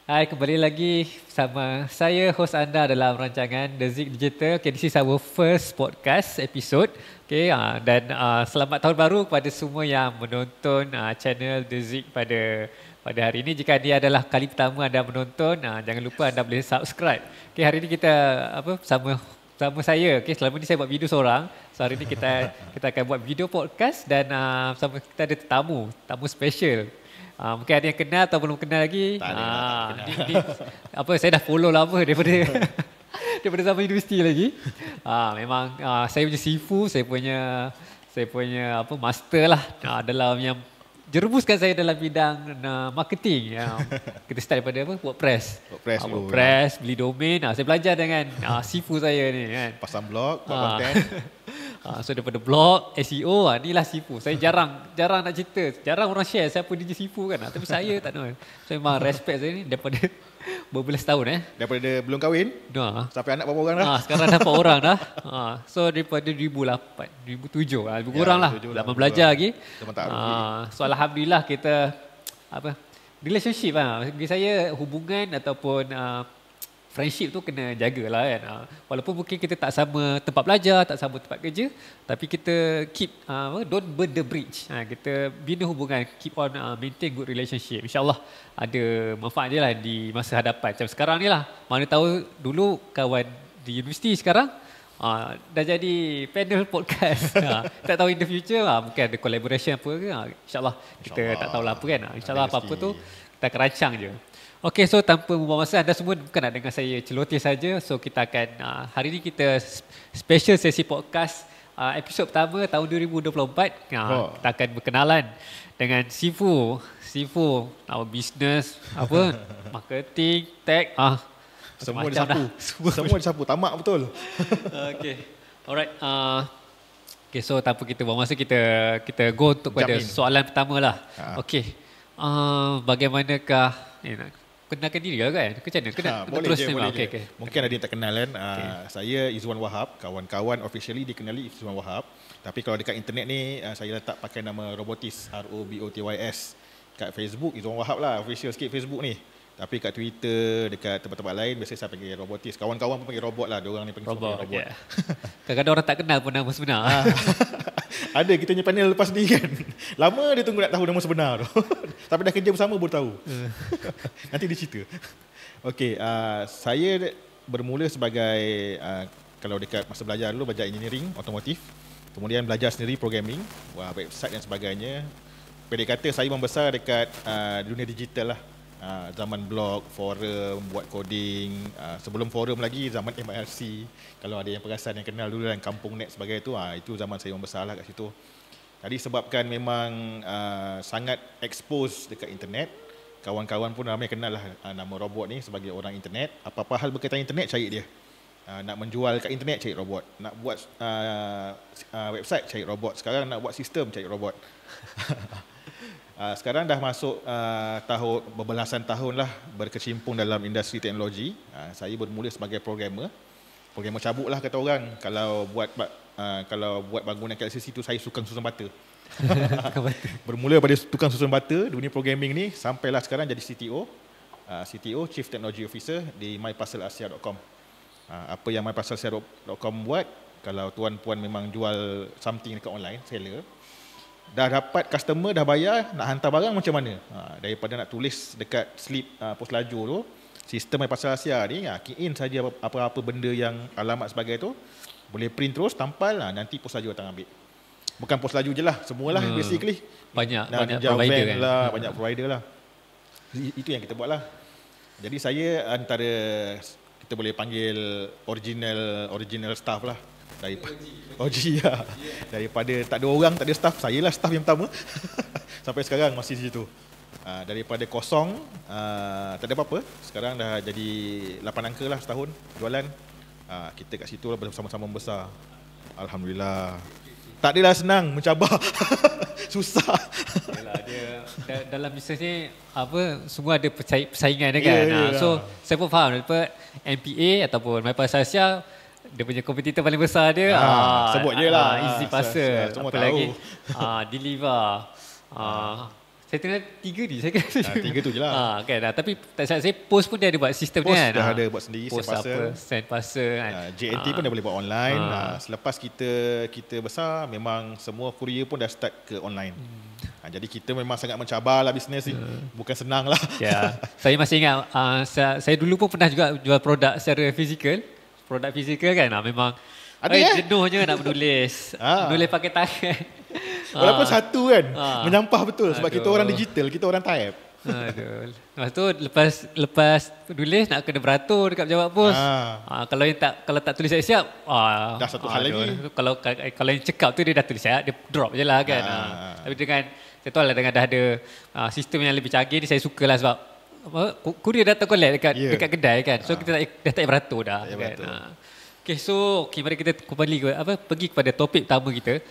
Hai, kembali lagi sama saya, host anda dalam rancangan The Zik Digital. Okay, this is our first podcast episode. Okay, dan selamat tahun baru kepada semua yang menonton channel The Zik pada hari ini. Jika ini adalah kali pertama anda menonton, jangan lupa anda boleh subscribe. Okay, hari ini kita sama saya. Okay, selama ni saya buat video seorang. So hari ini kita akan buat video podcast dan sama kita ada tamu special. Mungkin ada yang kenal atau belum kenal lagi. Tak ada, Ni, saya dah follow lama daripada daripada zaman universiti lagi. Memang saya punya sifu, saya punya master lah dalam yang jerumuskan saya dalam bidang marketing. Kita start daripada WordPress WordPress, beli domain. Saya belajar dengan sifu saya ni kan. Pasang blog, buat konten. So daripada blog, SEO, inilah sifu. Saya jarang nak cerita. Jarang orang share siapa DJ sifu kan. Tapi saya tak tahu. Saya memang respect saya ni daripada berbelas tahun. Daripada belum kahwin, sampai anak berapa orang dah? Sekarang dah 4 orang dah. So daripada 2008, 2007, lebih kurang lah. Zaman belajar lagi. So Alhamdulillah kita relationship bagi saya hubungan ataupun friendship tu kena jagalah kan. Walaupun mungkin kita tak sama tempat belajar, tak sama tempat kerja, tapi kita keep don't burn the bridge. Kita bina hubungan, keep on maintain good relationship. InsyaAllah ada manfaat dia lah di masa hadapan. Macam sekarang ni lah. Mana tahu dulu kawan di universiti sekarang dah jadi panel podcast. Tak tahu in the future mungkin ada collaboration apa ke. InsyaAllah kita tak tahu lah apa kan. InsyaAllah apa-apa tu kita akan rancang je. Okey, so tanpa membuang masa, anda semua bukan nak dengar saya celoteh saja. So kita akan, hari ini kita special sesi podcast episod pertama tahun 2024. Kita akan berkenalan dengan Sifu, our business, marketing, tech, semua disapu. Semua disapu, tamak betul. Okey, alright. Okay, so tanpa kita buang masa, kita go untuk pada soalan pertama lah. Okey, bagaimanakah kenalkan diri lah kan? Macam mana? Boleh je. Okay. Mungkin ada yang tak kenal kan. Saya Izwan Wahab. Kawan-kawan officially dikenali Izwan Wahab. Tapi kalau dekat internet ni, saya letak pakai nama Robotis. ROBOTYS. Kat Facebook, Izwan Wahab lah. Official sikit Facebook ni. Tapi kat Twitter, dekat tempat-tempat lain, biasanya saya panggil Robotis. Kawan-kawan pun panggil Robot lah. Diorang ni panggil Robot. Yeah. Kadang-kadang orang tak kenal pun nama sebenar. Ada, kita punya panel lepas ni kan. Lama dia tunggu nak tahu nama sebenar tu. Tapi dah kerja bersama baru tahu. Nanti dia cerita. Okey, saya bermula sebagai, kalau dekat masa belajar dulu, belajar engineering, otomotif. Kemudian belajar sendiri programming, website dan sebagainya. Pendek kata, saya membesar dekat dunia digital lah. Zaman blog, forum, buat coding. Sebelum forum lagi, zaman MIRC. Kalau ada yang perasan yang kenal dulu dan Kampung Net sebagainya itu zaman saya membesar lah kat situ. Jadi sebabkan memang sangat expose dekat internet, kawan-kawan pun ramai kenal lah nama robot ni sebagai orang internet. Apa-apa hal berkaitan internet, cari dia. Nak menjual kat internet, cari robot. Nak buat website, cari robot. Sekarang nak buat sistem, cari robot. Sekarang dah masuk berbelasan tahun lah berkecimpung dalam industri teknologi. Saya bermula sebagai programmer cabut lah kata orang. Kalau buat bangunan KLCC tu, saya sukan susun bata. Bermula pada tukang susun bata, dunia programming ni, sampailah sekarang jadi CTO, Chief Technology Officer di myparcelasia.com. Apa yang myparcelasia.com buat, kalau tuan-puan memang jual something dekat online, seller, dah dapat customer, dah bayar, nak hantar barang macam mana? Daripada nak tulis dekat slip pos laju tu, sistem MyParcel Asia ni, key in saja apa-apa benda yang alamat sebagai tu, boleh print terus, tampal, nanti pos laju datang ambil. Bukan pos laju je lah, semualah basically. Banyak provider kan? Lah, banyak provider lah. Itu yang kita buat lah. Jadi saya antara, kita boleh panggil original staff lah. OG ya. Daripada tak ada orang, tak ada staff, saya lah staff yang pertama. Sampai sekarang masih di situ. Daripada kosong, tak ada apa-apa. Sekarang dah jadi 8 angka lah setahun jualan. Kita kat situ lah bersama-sama membesar. Alhamdulillah. Tak adalah senang, mencabar. Susah. Yalah, dalam bisnes ni semua ada persaingan kan. So saya pun faham daripada MPA ataupun MyParcel Asia, dia punya kompetitor paling besar dia sebut je lah Easy Parcel, semua apa tahu. lagi Deliver, Saya tengah 3 ni saya kira. 3 tu je lah. Kan, tapi tak salah saya post pun dia ada buat sistem Post kan. dah ada buat sendiri, post send parcel kan. JNT pun dah boleh buat online. Selepas kita besar, memang semua courier pun dah start ke online. Jadi kita memang sangat mencabar lah bisnes ni. Bukan senang lah. Saya masih ingat, saya dulu pun pernah juga jual produk secara fizikal. Produk fizikal kan, memang jenuhnya nak menulis. Menulis pakai tangan. Walaupun satu kan, menyampah betul sebab kita orang digital, kita orang type. Lepas tu lepas tulis nak kena beratur dekat pejabat pos. Kalau tak tulis siap-siap, dah satu hal lagi. Kalau yang cekap tu dia dah tulis siap, dia drop je lah kan. Tapi dengan saya tahu lah dengan dah ada sistem yang lebih canggih ni, saya sukalah sebab kurier datang collect dekat kedai kan. So kita dah tak beratur dah kan. Okay, so mari kita kembali pergi kepada topik utama kita.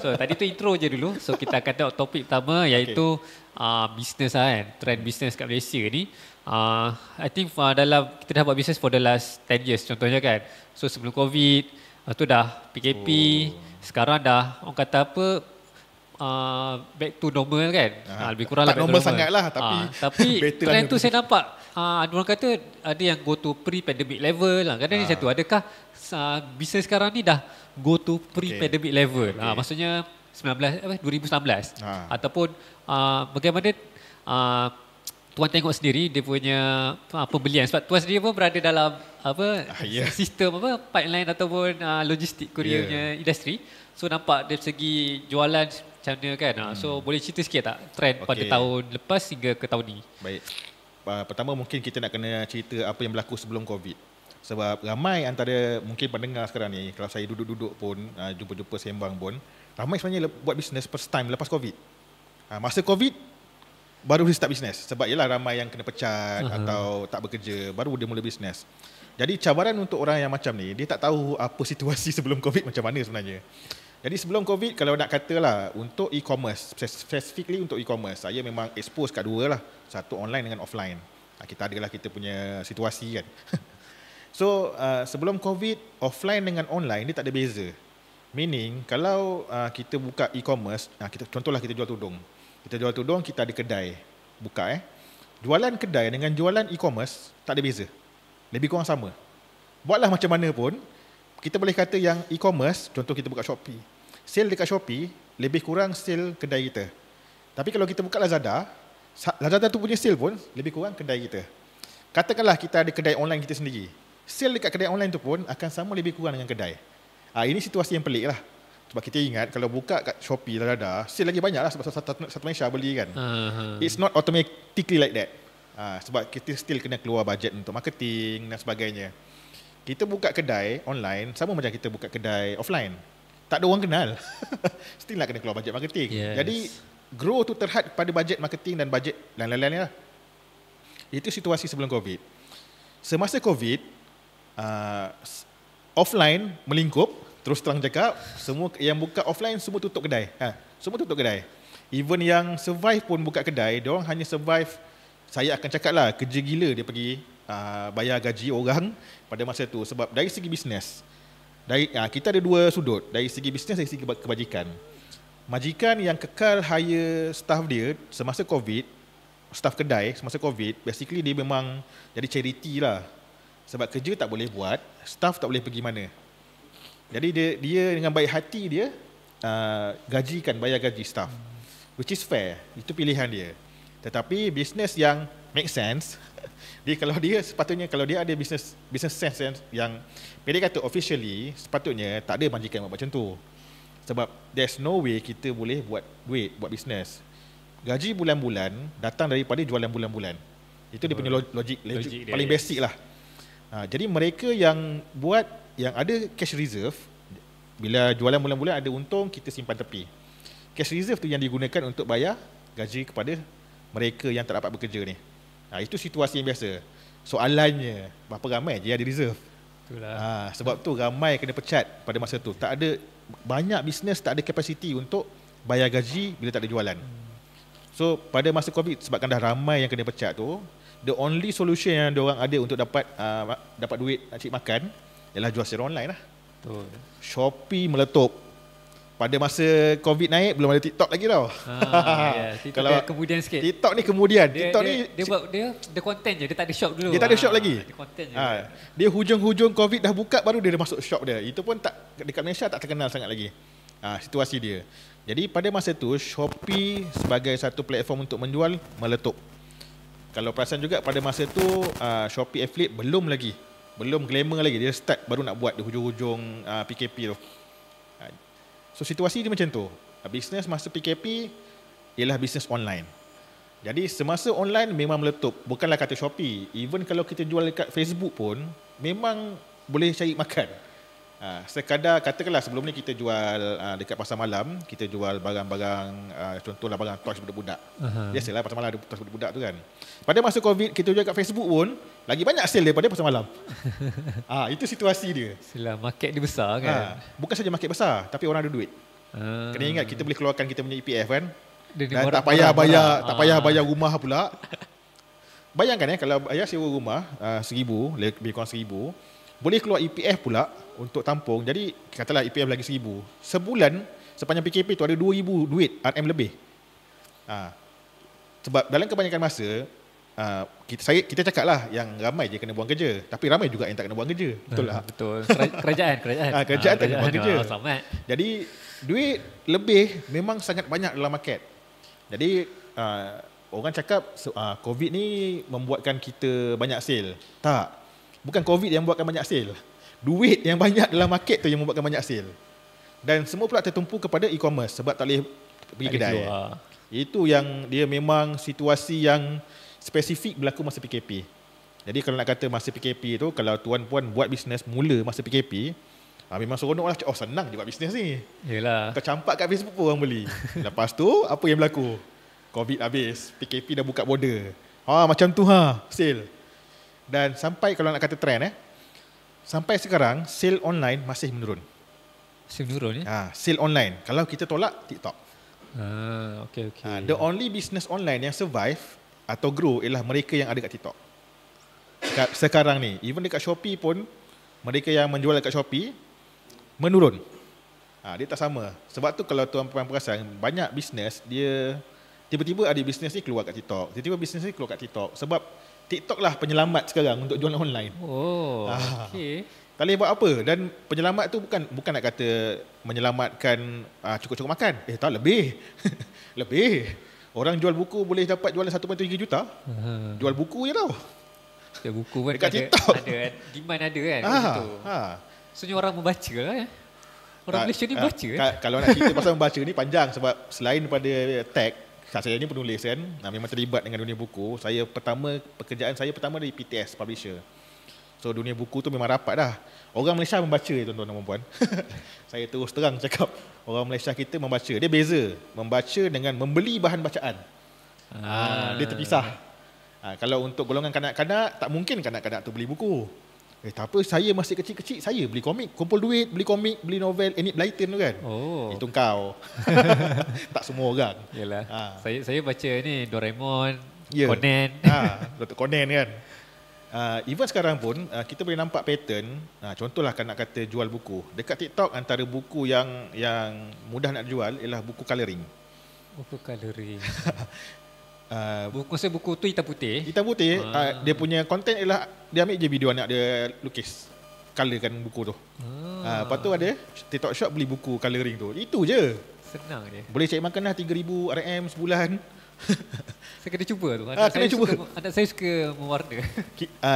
So tadi tu intro je dulu. So kita akan tengok topik utama iaitu bisnes kan, trend bisnes kat Malaysia ni. I think dalam kita dah buat bisnes for the last 10 years contohnya kan. So sebelum COVID, tu dah PKP, sekarang dah orang kata apa, back to normal kan. Lebih kurang tak lah normal sangat lah, tapi trend tu saya nampak orang kata ada yang go to pre-pandemic level lah. Kadang ni satu, adakah bisnes sekarang ni dah go to pre-pandemic level? Maksudnya 2019 ataupun bagaimana tuan tengok sendiri dia punya pembelian, sebab tuan sendiri pun berada dalam sistem pipeline ataupun logistik courier punya industri. So nampak dari segi jualan macam mana kan. So boleh cerita sikit tak trend pada tahun lepas hingga ke tahun ni? Baik. Pertama mungkin kita nak kena cerita apa yang berlaku sebelum COVID. Sebab ramai antara mungkin pendengar sekarang ni, kalau saya duduk-duduk pun, jumpa-jumpa sembang pun, ramai sebenarnya buat bisnes first time lepas COVID. Masa COVID, baru dia start bisnes. Sebab ialah ramai yang kena pecat atau tak bekerja, baru dia mula bisnes. Jadi cabaran untuk orang yang macam ni, dia tak tahu apa situasi sebelum COVID macam mana sebenarnya. Jadi sebelum COVID, kalau nak katalah untuk e-commerce, specifically untuk e-commerce, saya memang expose kat dua lah. Satu online dengan offline. Kita adalah kita punya situasi kan. So sebelum COVID, offline dengan online dia tak ada beza. Meaning kalau kita buka e-commerce, contohlah kita jual tudung. Kita jual tudung, kita ada kedai buka Jualan kedai dengan jualan e-commerce tak ada beza. Lebih kurang sama. Buatlah macam mana pun, kita boleh kata yang e-commerce, contoh kita buka Shopee. Sale dekat Shopee lebih kurang sale kedai kita. Tapi kalau kita buka Lazada, Lazada tu punya sale pun lebih kurang kedai kita. Katakanlah kita ada kedai online kita sendiri. Sale dekat kedai online tu pun akan sama lebih kurang dengan kedai. Ini situasi yang pelik lah. Sebab kita ingat kalau buka kat Shopee, Lazada, sale lagi banyak lah sebab satu Malaysia beli kan. It's not automatically like that. Sebab kita still kena keluar bajet untuk marketing dan sebagainya. Kita buka kedai online sama macam kita buka kedai offline. Tak ada orang kenal. Still nak kena keluar bajet marketing. Jadi grow tu terhad pada bajet marketing dan bajet lain-lain lah. Itu situasi sebelum COVID. Semasa COVID, offline melingkup. Terus terang cakap, semua yang buka offline semua tutup kedai. Semua tutup kedai. Even yang survive pun buka kedai, diorang hanya survive, saya akan cakap lah, kerja gila dia pergi bayar gaji orang pada masa tu. Sebab dari segi bisnes, kita ada dua sudut. Dari segi bisnes, dari segi kebajikan. Majikan yang kekal hire staff dia semasa COVID, staff kedai semasa COVID, basically dia memang jadi charity lah. Sebab kerja tak boleh buat, staff tak boleh pergi mana. Jadi dia dengan baik hati dia bayar gaji staff. Which is fair. Itu pilihan dia. Tetapi bisnes yang make sense, kalau dia ada business sense yang pendek kata officially, sepatutnya tak ada majikan buat macam tu. Sebab there's no way kita boleh buat duit, buat bisnes. Gaji bulan-bulan datang daripada jualan bulan-bulan. Itu dia punya logik paling basic lah. Jadi mereka yang buat, yang ada cash reserve, bila jualan bulan-bulan ada untung, kita simpan tepi. Cash reserve tu yang digunakan untuk bayar gaji kepada mereka yang tak dapat bekerja ni. Itu situasi yang biasa. Soalannya, berapa ramai je ada reserve? Itulah. Sebab tu ramai kena pecat pada masa tu. Tak ada, banyak bisnes tak ada kapasiti untuk bayar gaji bila tak ada jualan. So pada masa COVID, sebabkan dah ramai yang kena pecat tu, the only solution yang diorang ada untuk dapat duit nak cari makan ialah jual secara online lah. Shopee meletup. pada masa COVID naik belum ada TikTok lagi tau. TikTok kalau kemudian sikit. TikTok ni kemudian. TikTok ni dia konten je, dia tak ada shop dulu. Dia tak ada shop lagi. Dia konten je. Dia hujung-hujung COVID dah buka baru dia masuk shop dia. Itu pun tak dekat Malaysia tak terkenal sangat lagi. Situasi dia. Jadi pada masa tu Shopee sebagai satu platform untuk menjual meletup. Kalau perasan juga pada masa tu Shopee Affiliate belum glamour lagi. Dia start baru nak buat di hujung-hujung PKP tu. So situasi dia macam tu. Bisnes masa PKP ialah bisnes online. Jadi semasa online memang meletup. Bukanlah kata Shopee. Even kalau kita jual dekat Facebook pun memang boleh cari makan. Sekadar katakanlah sebelum ni kita jual dekat pasar malam, kita jual barang-barang contohlah barang toys budak-budak. Biasalah pasar malam ada toys budak-budak tu kan. Pada masa COVID kita jual kat Facebook pun lagi banyak sale daripada pasar malam. Itu situasi dia. Selah market dia besar kan. Bukan saja market besar tapi orang ada duit. Kena ingat kita boleh keluarkan kita punya EPF kan. Dan tak payah bayar rumah pula. Bayangkan kalau ayah sewa rumah 1,000, lebih kurang 1,000, boleh keluar EPF pula untuk tampung. Jadi katalah EPF lagi 1,000. Sebulan sepanjang PKP tu ada 2,000 duit RM lebih. Sebab dalam kebanyakan masa kita cakap lah yang ramai je kena buang kerja, tapi ramai juga yang tak kena buang kerja. Betul lah. Betul. Kerajaan tak kena buang kerja. Jadi duit lebih memang sangat banyak dalam market. Jadi orang cakap COVID ni membuatkan kita banyak sale. Tak. Bukan COVID yang membuatkan banyak sale. Duit yang banyak dalam market tu yang membuatkan banyak sale. Dan semua pula tertumpu kepada e-commerce sebab tak boleh pergi kedai. Itu yang dia memang situasi yang spesifik berlaku masa PKP. Jadi kalau nak kata masa PKP tu, kalau tuan-puan buat bisnes mula masa PKP, memang seronok lah. Senang je buat bisnes ni. Yelah. Kau campak kat Facebook pun orang beli. Lepas tu apa yang berlaku? COVID habis, PKP dah buka border. Macam tu sale. Dan sampai kalau nak kata trend sampai sekarang sale online masih menurun. Masih menurun sale online. Kalau kita tolak TikTok. Okay. The only business online yang survive atau grow ialah mereka yang ada kat TikTok. Sekarang ni, even dekat Shopee pun mereka yang menjual dekat Shopee menurun. Dia tak sama. Sebab tu kalau tuan-puan perasan banyak bisnes dia tiba-tiba ada bisnes ni keluar kat TikTok. Tiba-tiba bisnes ni keluar kat TikTok sebab TikTok lah penyelamat sekarang untuk jualan online. Okay. Tak boleh buat apa. Dan penyelamat tu bukan nak kata menyelamatkan cukup-cukup makan. Tak, lebih. Lebih. Orang jual buku boleh dapat jualan 1.3 juta. Jual buku je tau. Jual buku pun dekat TikTok. Ada demand ada kan. Sebenarnya orang membaca lah ya. Orang Malaysia ni baca. Kalau nak cerita pasal membaca ni panjang sebab selain daripada tag, saya ni penulis kan, memang terlibat dengan dunia buku. Pekerjaan saya pertama dari PTS, publisher. So dunia buku tu memang rapat dah. Orang Malaysia membaca tuan-tuan dan puan. Saya terus terang cakap, orang Malaysia kita membaca. Dia beza membaca dengan membeli bahan bacaan. Dia terpisah. Kalau untuk golongan kanak-kanak, tak mungkin kanak-kanak tu beli buku. Tak apa, saya masih kecil-kecil, saya beli komik, kumpul duit, beli komik, beli novel, Enid Blyton tu kan. Itu kau. Tak semua orang. Yalah. Saya baca ni Doraemon, Conan. Dr. Conan kan. Even sekarang pun kita boleh nampak pattern. Contohlah kan nak kata jual buku. Dekat TikTok antara buku yang mudah nak jual ialah buku colouring. Buku colouring. Maksudnya buku tu hitam putih. Hitam putih. Dia punya konten ialah dia ambil je video anak dia lukis, colourkan buku tu. Lepas tu ada TikTok shop beli buku colouring tu. Itu je. Senang je. Boleh cari makan lah 3,000 RM sebulan. Saya kena cuba tu. Anak saya suka mewarna.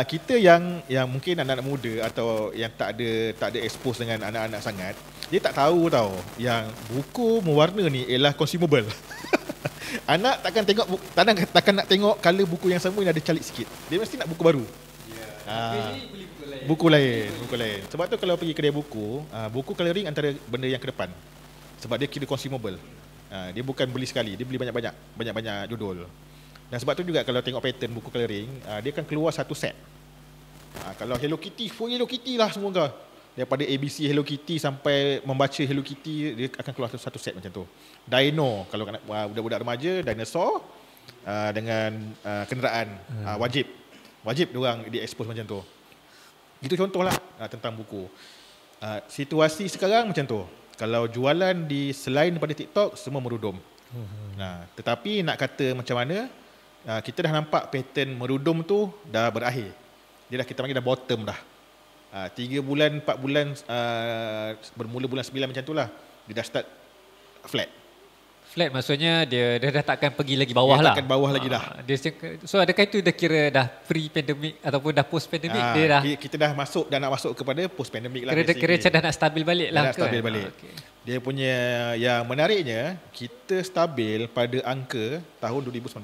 Kita yang mungkin anak-anak muda atau yang tak ada expose dengan anak-anak sangat, dia tak tahu tau yang buku mewarna ni ialah consumable. Anak takkan nak tengok colour buku yang sama yang ada calik sikit. Dia mesti nak buku baru. Beli buku lain. Sebab tu kalau pergi kedai buku, buku colouring antara benda yang ke depan. Sebab dia kira consumable. Dia bukan beli sekali, dia beli banyak-banyak judul. Dan sebab tu juga kalau tengok pattern buku colouring, dia akan keluar satu set. Kalau Hello Kitty, full Hello Kitty lah semua kau. Daripada ABC Hello Kitty sampai membaca Hello Kitty, dia akan keluar satu set macam tu. Dino, kalau budak-budak remaja, dinosaur dengan kenderaan, wajib diorang di-expose macam tu. Itu contohlah tentang buku. Situasi sekarang macam tu. Kalau jualan di selain daripada TikTok, semua merudum. Tetapi nak kata macam mana, kita dah nampak pattern merudum tu dah berakhir. Dia dah, kita panggil dah bottom dah. 3 bulan, 4 bulan, bermula bulan 9 macam tu lah, dia dah start flat. Flat maksudnya dia dah takkan pergi lagi bawah dia lah. takkan bawah lagi dah. So adakah itu dah kira dah pre-pandemic ataupun dah post-pandemic? Dia dah, kita dah masuk, dah nak masuk kepada post-pandemic lah. Kira macam dah nak stabil balik lah. Dah stabil balik. Okay. Dia punya, yang menariknya, kita stabil pada angka tahun 2019.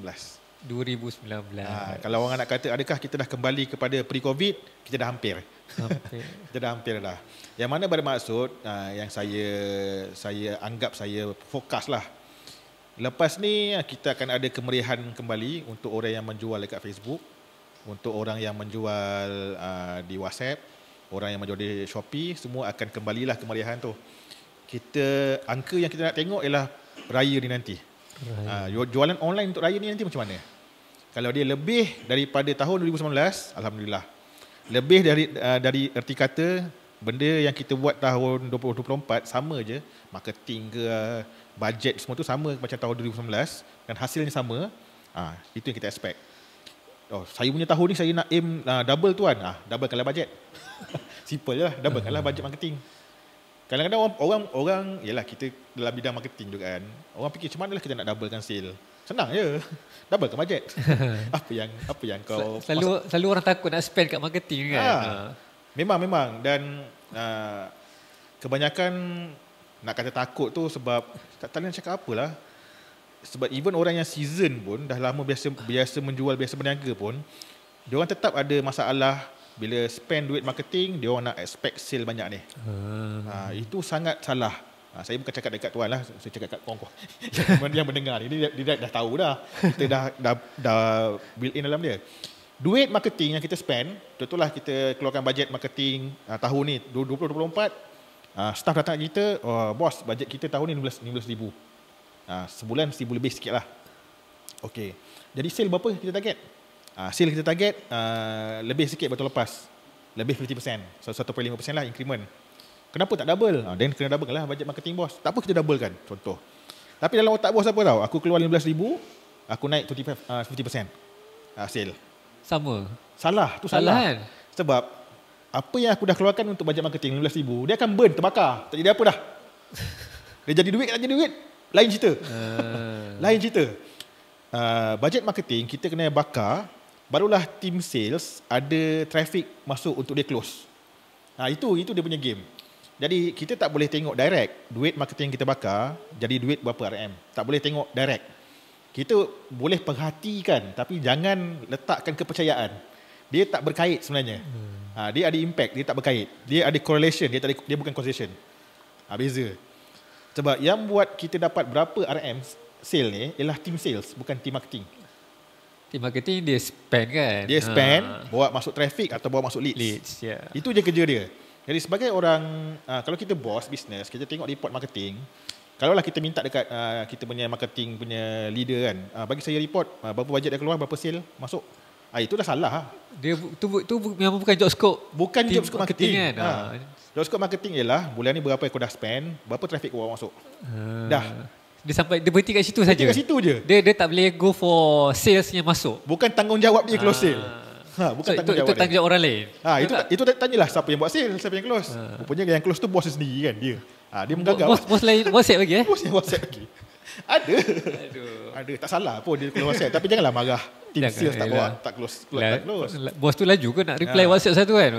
Kalau orang nak kata adakah kita dah kembali kepada pre-COVID, kita dah hampir. Kita dah hampir dah. Yang mana bermaksud, yang saya anggap saya fokus lah. Lepas ni kita akan ada kemeriahan kembali untuk orang yang menjual dekat Facebook, untuk orang yang menjual di WhatsApp, orang yang menjual di Shopee, semua akan kembalilah kemeriahan tu. Angka yang kita nak tengok ialah raya ni nanti. Jualan online untuk raya ni nanti macam mana? Kalau dia lebih daripada tahun 2019, alhamdulillah. Lebih dari erti kata benda yang kita buat tahun 2024 sama je, marketing ke, bajet semua tu sama macam tahun 2019 dan hasilnya sama. Itu yang kita expect. Saya punya tahun ni saya nak aim double tuan. Doublekanlah bajet. Simple je lah, doublekanlah bajet marketing. Kadang-kadang orang yalah, kita dalam bidang marketing juga kan. Orang fikir macam mana lah kita nak doublekan sale. Senang je. Doublekan bajet. apa yang kau selalu orang takut nak spend kat marketing kan. Memang dan kebanyakan nak kata takut tu sebab tak tahu nak cakap apalah. Sebab even orang yang season pun dah lama biasa menjual, biasa berniaga pun, dia orang tetap ada masalah bila spend duit marketing, dia orang nak expect sale banyak ni. Itu sangat salah. Saya bukan cakap dekat tuan lah, saya cakap kat kawan-kawan yang mendengar ni, dia dah tahu dah. Kita dah build in dalam dia. Duit marketing yang kita spend, contohlah kita keluarkan bajet marketing tahun ni 2024, staff datang kita, bos, bajet kita tahun ni 15,000. Sebulan 1,000 lebih sikit lah. Okay. Jadi sale berapa kita target? Sale kita target lebih sikit betul lepas. Lebih 50%. So 1.5% lah increment. Kenapa tak double? Then kena double lah bajet marketing bos. Tak apa kita double kan, contoh. Tapi dalam otak bos apa tahu? Aku keluar 15,000, aku naik 50% sale. Sama. Salah, tu salah kan? Sebab apa yang aku dah keluarkan untuk bajet marketing 15,000, dia akan burn, terbakar. Tak jadi apa dah. Dia jadi duit, tak jadi duit, lain cerita. Lain cerita. Bajet marketing kita kena bakar, barulah team sales ada traffic masuk untuk dia close. Itu dia punya game. Jadi kita tak boleh tengok direct duit marketing kita bakar jadi duit berapa RM. Tak boleh tengok direct. Kita boleh perhatikan tapi jangan letakkan kepercayaan. Dia tak berkait sebenarnya. Dia ada impact, dia tak berkait. Dia ada correlation, dia bukan causation. Beza. Sebab yang buat kita dapat berapa RM sale ni ialah team sales, bukan team marketing. Team marketing dia spend kan? Dia spend, bawa masuk traffic atau bawa masuk leads. Itu je kerja dia. Jadi sebagai orang, kalau kita bos bisnes, kita tengok report marketing. Kalaulah kita minta dekat kita punya marketing punya leader kan, bagi saya report berapa bajet dah keluar, berapa sale masuk. Itu dah salah. Dia tu memang bukan job scope. Bukan job scope marketing kan? Job scope marketing ialah bulan ni berapa kau dah spend, berapa traffic kau bawa masuk. Dah. Dia berhenti kat situ saja. Kat situ je. Dia tak boleh go for sales yang masuk. Bukan tanggungjawab dia close sale. Bukan tanggungjawab itu tanggungjawab orang lain. Itu tanyalah siapa yang buat sale, siapa yang close. Rupanya yang close tu bos sendiri kan dia. Dia menggagal. Bos lain WhatsApp lagi Bos yang WhatsApp lagi. Ada. Tak salah pun dia keluar WhatsApp, tapi janganlah marah. Team sales tak bawa, tak close. Bos tu laju ke nak reply WhatsApp satu kan?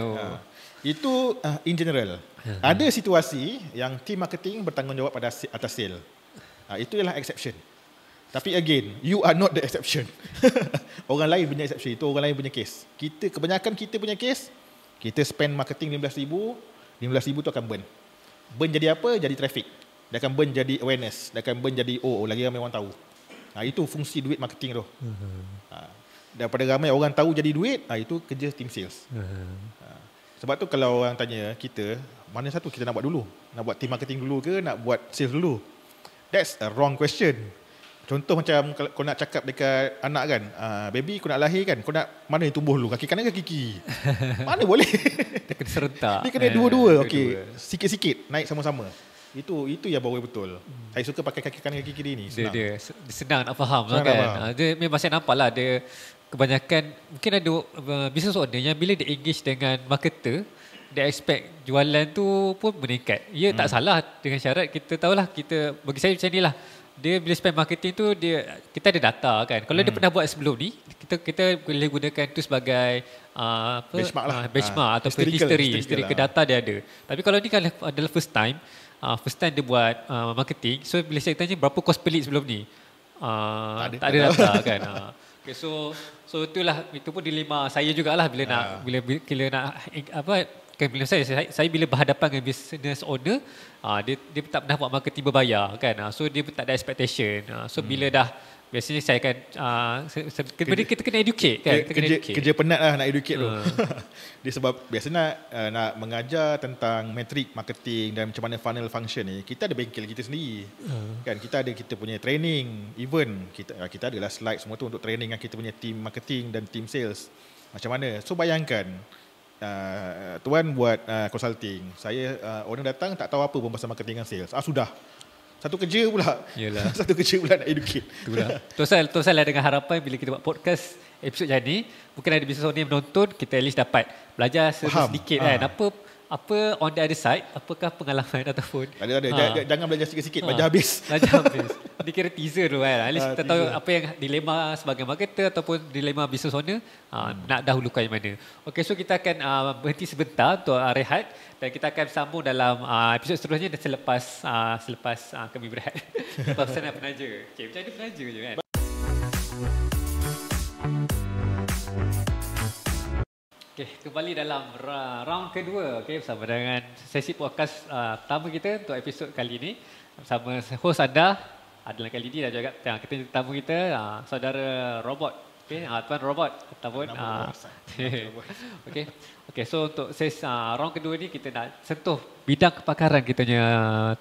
Itu in general. Ada situasi yang team marketing bertanggungjawab pada atas sale. Itu ialah exception. Tapi again, you are not the exception. Orang lain punya exception, itu orang lain punya case. Kebanyakan kita punya case, kita spend marketing 15,000, 15,000 tu akan burn. Burn jadi apa? Jadi traffic. Dia akan burn jadi awareness. Dia akan burn jadi lagi ramai orang tahu. Itu fungsi duit marketing tu. Daripada ramai orang tahu jadi duit, itu kerja team sales. Sebab tu kalau orang tanya kita, mana satu kita nak buat dulu? Nak buat team marketing dulu ke nak buat sales dulu? That's a wrong question. Contoh macam kau nak cakap dekat anak kan, baby kau nak lahir kan, kau nak mana yang tumbuh dulu, kaki kanan ke kaki? Mana boleh? Dia kena serentak. Dia kena dua-dua. Okey, sikit-sikit naik sama-sama. Itu yang bawa betul. Saya suka pakai kaki kanan kaki kiri ni. Senang. Dia senang nak faham Senang kan. nak faham. Dia memang saya nampak lah dia kebanyakan mungkin ada business owner yang bila dia engage dengan marketer, dia expect jualan tu pun meningkat. Ya tak salah dengan syarat kita tahulah kita bagi saya macam ni lah. Dia bila spend marketing tu kita ada data kan. Kalau dia pernah buat sebelum ni, kita boleh gunakan tu sebagai benchmark lah. Benchmark atau history data dia ada. Tapi kalau ni kan adalah first time dia buat marketing. So bila saya tanya berapa kos pelik sebelum ni, tak ada data kan. Okay, so itulah, itu pun dilema saya jugalah bila nak bila nak bila saya bila berhadapan dengan business owner, dia tak pernah buat marketing berbayar kan. So dia tak ada expectation. So bila dah biasanya saya akan kita kena educate kan. Kerja penat lah nak educate tu. Dia sebab biasanya nak mengajar tentang metrik marketing dan macam mana funnel function ni, kita ada bengkel kita sendiri. Kan kita punya training, even kita adalah slide semua tu untuk training yang kita punya team marketing dan team sales. Macam mana? So bayangkan tuan buat consulting, saya orang datang tak tahu apa pun pasal marketing dan sales. Sudah. Satu kerja pula. Yalah. Satu kerja pula nak educate. Itulah. Tu saya dengan harapan bila kita buat podcast episod macam ni, mungkin ada business owner yang menonton, kita at least dapat belajar sedikit kan. Apa on the other side, apakah pengalaman ataupun jangan belajar sikit-sikit, belajar habis. Belajar habis. Dia kira teaser tu kan. At least kita tahu apa yang dilema sebagai marketer ataupun dilema business owner, nak dahulukan yang mana. Okay, so kita akan berhenti sebentar untuk rehat dan kita akan sambung dalam episod seterusnya dan selepas kami berehat. Lepas pesanan penaja. Okay, macam mana penaja je kan. Okay, kembali dalam round kedua, okay, bersama dengan sesi podcast pertama kita untuk episod kali ini. Bersama host anda adalah kali ini dan juga kita tetamu kita saudara Robot. Okay, Tuan Robot ataupun okay, so untuk sesi round kedua ni kita nak sentuh bidang kepakaran kita punya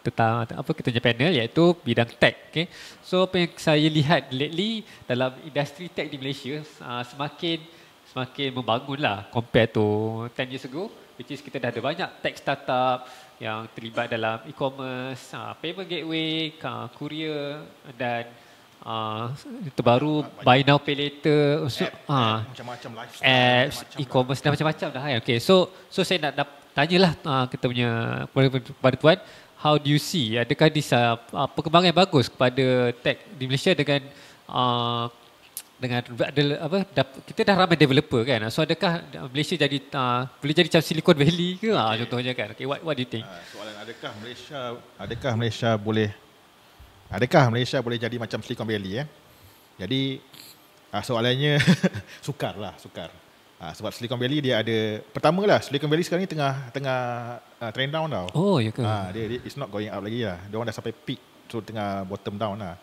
panel, iaitu bidang tech. Okay, so apa yang saya lihat lately dalam industri tech di Malaysia semakin membangun lah compare to 10 years ago, which is kita dah ada banyak tech startup yang terlibat dalam e-commerce, payment gateway, courier dan terbaru buy now pay later, macam-macam lifestyle, apps, e-commerce dan macam-macam dah kan. Okay, so saya nak tanyalah kita punya pada tuan, how do you see, adakah perkembangan yang bagus kepada tech di Malaysia dengan kita dah ramai developer kan. So adakah Malaysia jadi boleh jadi macam Silicon Valley ke contohnya kan. Okay, what do you think? Soalan adakah Malaysia boleh jadi macam Silicon Valley Jadi soalannya sukar. Sebab Silicon Valley dia ada, pertamalah Silicon Valley sekarang ni tengah trend down tau. Oh ya ke? Dia it's not going up lagi lah. Dia orang dah sampai peak, so tengah bottom down lah.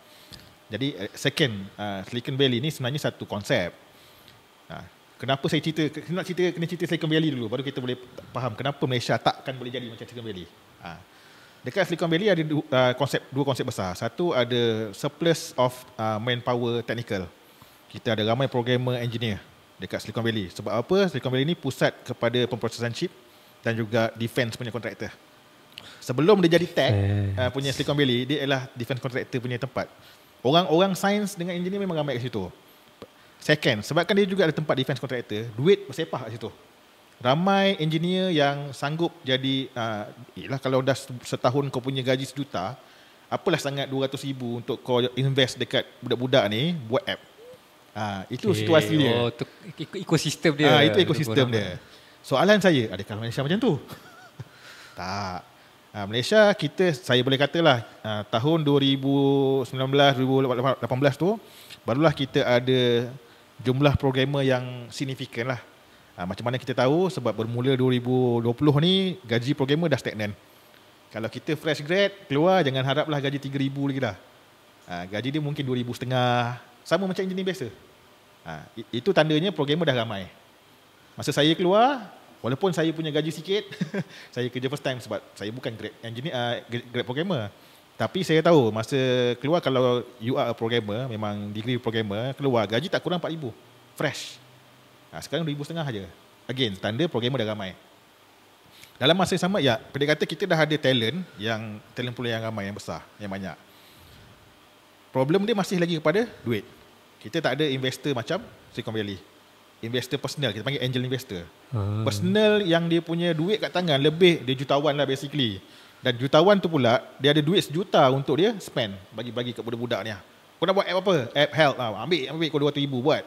Jadi second, Silicon Valley ni sebenarnya satu konsep. Kenapa saya kena cerita Silicon Valley dulu, baru kita boleh faham kenapa Malaysia takkan boleh jadi macam Silicon Valley. Dekat Silicon Valley ada dua konsep besar. Satu, ada surplus of manpower technical. Kita ada ramai programmer, engineer dekat Silicon Valley. Sebab apa? Silicon Valley ni pusat kepada pemprosesan chip dan juga defense punya kontraktor. Sebelum dia jadi tech punya Silicon Valley, dia adalah defense contractor punya tempat. Orang sains dengan engineer memang ramai kat situ. Second, sebabkan dia juga ada tempat defense contractor, duit bersepah kat situ. Ramai engineer yang sanggup jadi, kalau dah setahun kau punya gaji $1 juta, apalah sangat 200,000 untuk kau invest dekat budak-budak ni buat app. Itu situasi dia. Ekosistem dia. Itu ekosistem dia. Soalan saya, adakah Malaysia macam tu? Tak. Malaysia saya boleh katalah tahun 2019 2018 tu barulah kita ada jumlah programmer yang signifikan lah. Macam mana kita tahu, sebab bermula 2020 ni gaji programmer dah stagnan. Kalau kita fresh grad keluar, jangan haraplah gaji 3,000 lagi dah. Gaji dia mungkin 2,500, sama macam engineer biasa. Itu tandanya programmer dah ramai. Masa saya keluar, walaupun saya punya gaji sikit, saya kerja first time sebab saya bukan grad engineer, grad programmer. Tapi saya tahu masa keluar, kalau you are a programmer, memang degree programmer, keluar gaji tak kurang 4,000 fresh. Sekarang 2,500 je. Again, tanda programmer dah ramai. dalam masa yang sama, ya, pendek kata kita dah ada talent pool yang ramai, yang besar, yang banyak. Problem dia masih lagi kepada duit. Kita tak ada investor macam Silicon Valley. Investor personal, kita panggil angel investor. Personal yang dia punya duit kat tangan lebih, dia jutawan lah basically. Dan jutawan tu pula, dia ada duit sejuta untuk dia spend, bagi-bagi kat budak-budak ni. Kau nak buat app apa? App health. Ambil kau 200,000 buat.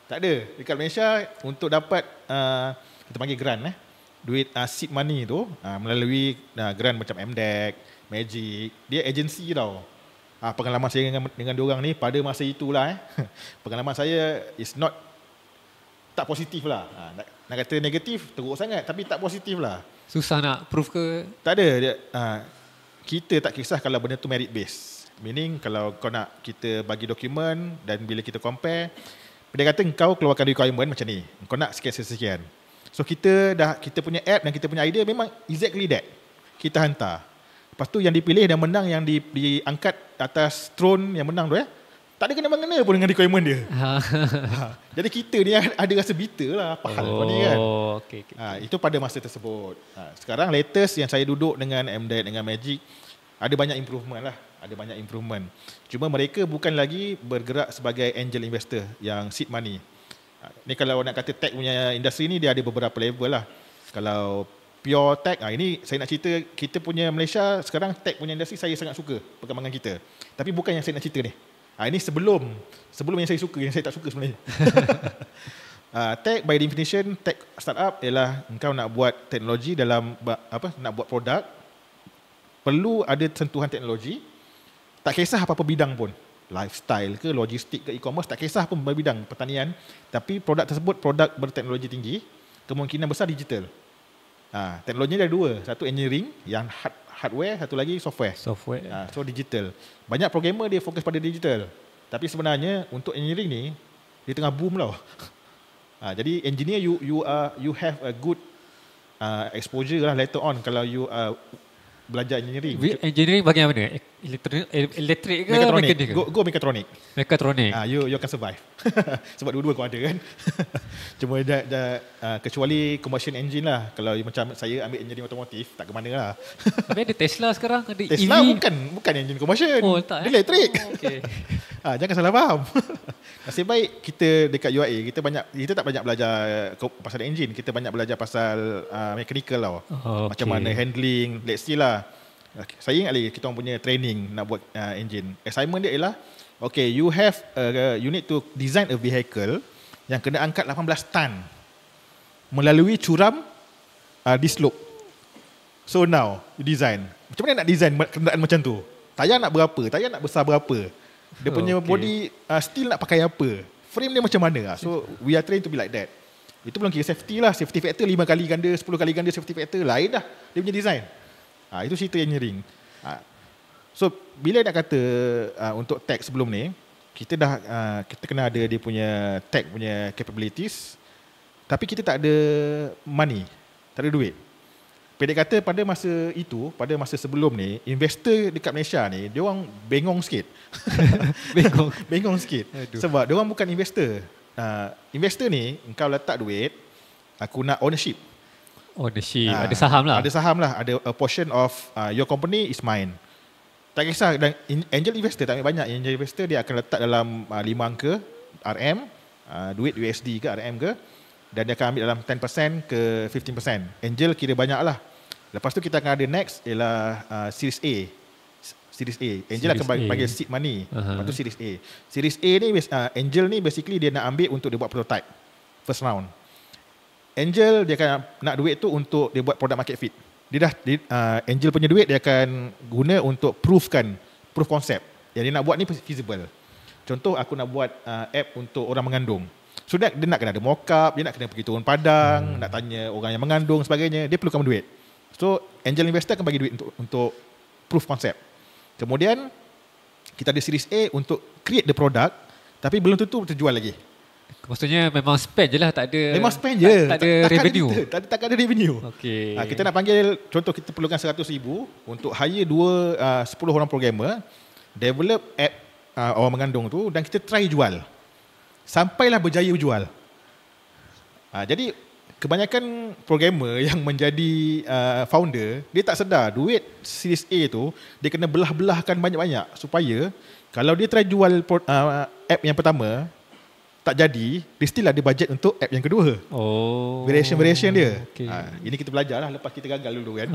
Tak ada. Dekat Malaysia, untuk dapat, kita panggil grant, duit seed money tu, melalui grant macam MDEC, Magic, dia agensi tau. Pengalaman saya dengan diorang ni pada masa itulah, pengalaman saya is not, tak positif lah. Nak kata negatif, teruk sangat, tapi tak positif lah. Susah nak proof ke? Tak ada. Kita tak kisah kalau benda tu merit base. Meaning kalau kau nak kita bagi dokumen dan bila kita compare, dia kata kau keluarkan requirement macam ni, kau nak sekian-sekian. So kita punya app dan kita punya idea memang exactly that. Kita hantar. Lepas tu yang dipilih dan menang, yang diangkat atas throne yang menang tu, tak ada kena-mengena pun dengan requirement dia. Jadi kita ni ada rasa bitter lah, apa hal kau ni kan. Okay. Itu pada masa tersebut. Sekarang latest yang saya duduk dengan MDEC, dengan Magic, ada banyak improvement lah. Cuma mereka bukan lagi bergerak sebagai angel investor yang seed money. Ni kalau nak kata tech punya industri ni, dia ada beberapa level lah. Kalau pure tech, ini saya nak cerita, kita punya Malaysia sekarang tech punya industri saya sangat suka perkembangan kita. Tapi bukan yang saya nak cerita ni. Ini sebelum yang saya suka, yang saya tak suka sebenarnya. Tech by definition, tech startup ialah engkau nak buat teknologi dalam nak buat produk, perlu ada sentuhan teknologi. Tak kisah apa-apa bidang pun, lifestyle ke, logistik ke, e-commerce, tak kisah pun bidang, pertanian, tapi produk tersebut produk berteknologi tinggi, kemungkinan besar digital. Teknologinya ada dua, satu engineering yang hardware, satu lagi software. So digital. Banyak programmer dia fokus pada digital, tapi sebenarnya untuk engineering ni dia tengah boom tau. Jadi engineer you have a good exposure lah later on kalau you belajar engineering. Engineering bahagian mana? Elektrik ke mekanik? Go mechatronic. Mechatronic. You akan survive. Sebab dua-dua kau ada kan. Cuma kecuali combustion engine lah. Kalau macam saya ambil engineering otomotif, tak ke mana lah. Tapi ada Tesla sekarang, ada Tesla EV. bukan engine combustion. Tak, dia elektrik. Okay. Jangan salah faham. Nasib baik kita dekat UIA, kita tak banyak belajar pasal engine, kita banyak belajar pasal mechanical tau. Macam mana handling, let's see lah. Saya ingat lagi kita orang punya training nak buat engine. Assignment dia ialah, okay, you need to design a vehicle yang kena angkat 18 tan melalui curam di slope. So now, you design. Macam mana nak design kenderaan macam tu? Tayar nak berapa? Tayar nak besar berapa? Dia punya body steel nak pakai apa? Frame dia macam mana? So we are trained to be like that. Itu belum kira safety lah. Safety factor 5 kali ganda, 10 kali ganda safety factor. Lain dah dia punya design. Itu cerita engineering. So bila nak kata untuk tech sebelum ni, kita kena ada dia punya tech punya capabilities, tapi kita tak ada money, tak ada duit. Pendek kata pada masa sebelum ni, investor dekat Malaysia ni, dia orang bengong sikit. bengong sikit. Aduh. Sebab dia orang bukan investor. Investor ni, engkau letak duit, aku nak ownership. Ada saham lah. Ada saham lah. Ada a portion of your company is mine. Tak kisah. Dan angel investor tak banyak. Angel investor dia akan letak dalam 5 angka RM, duit USD ke RM ke, dan dia akan ambil dalam 10% ke 15%. Angel kira banyak lah. Lepas tu kita akan ada next ialah Series A. Angel akan bagi seed money. Lepas tu Series A. Series A ni, Angel ni basically dia nak ambil untuk dia buat prototype. First round. Angel dia akan nak duit tu untuk dia buat product market fit. Angel punya duit dia akan guna untuk proof concept. Yang dia nak buat ni feasible. Contoh aku nak buat app untuk orang mengandung. So dia nak kena ada mock-up, dia nak kena pergi turun padang, nak tanya orang yang mengandung sebagainya, dia perlukan duit. So angel investor akan bagi duit untuk proof concept. Kemudian kita ada series A untuk create the product, tapi belum tentu terjual lagi. Maksudnya memang spend je lah, tak ada. Memang spend je, tak ada revenue. Tak ada revenue. Okay. Kita nak panggil, contoh kita perlukan 100,000 untuk hire 10 orang programmer, develop app orang mengandung tu, dan kita try jual. Sampailah berjaya jual. Jadi kebanyakan programmer yang menjadi founder, dia tak sedar duit Series A tu dia kena belah-belahkan banyak-banyak supaya kalau dia try jual app yang pertama tak jadi, dia still ada budget untuk app yang kedua. Variation dia. Okay. Ini kita belajar lah lepas kita gagal dulu kan.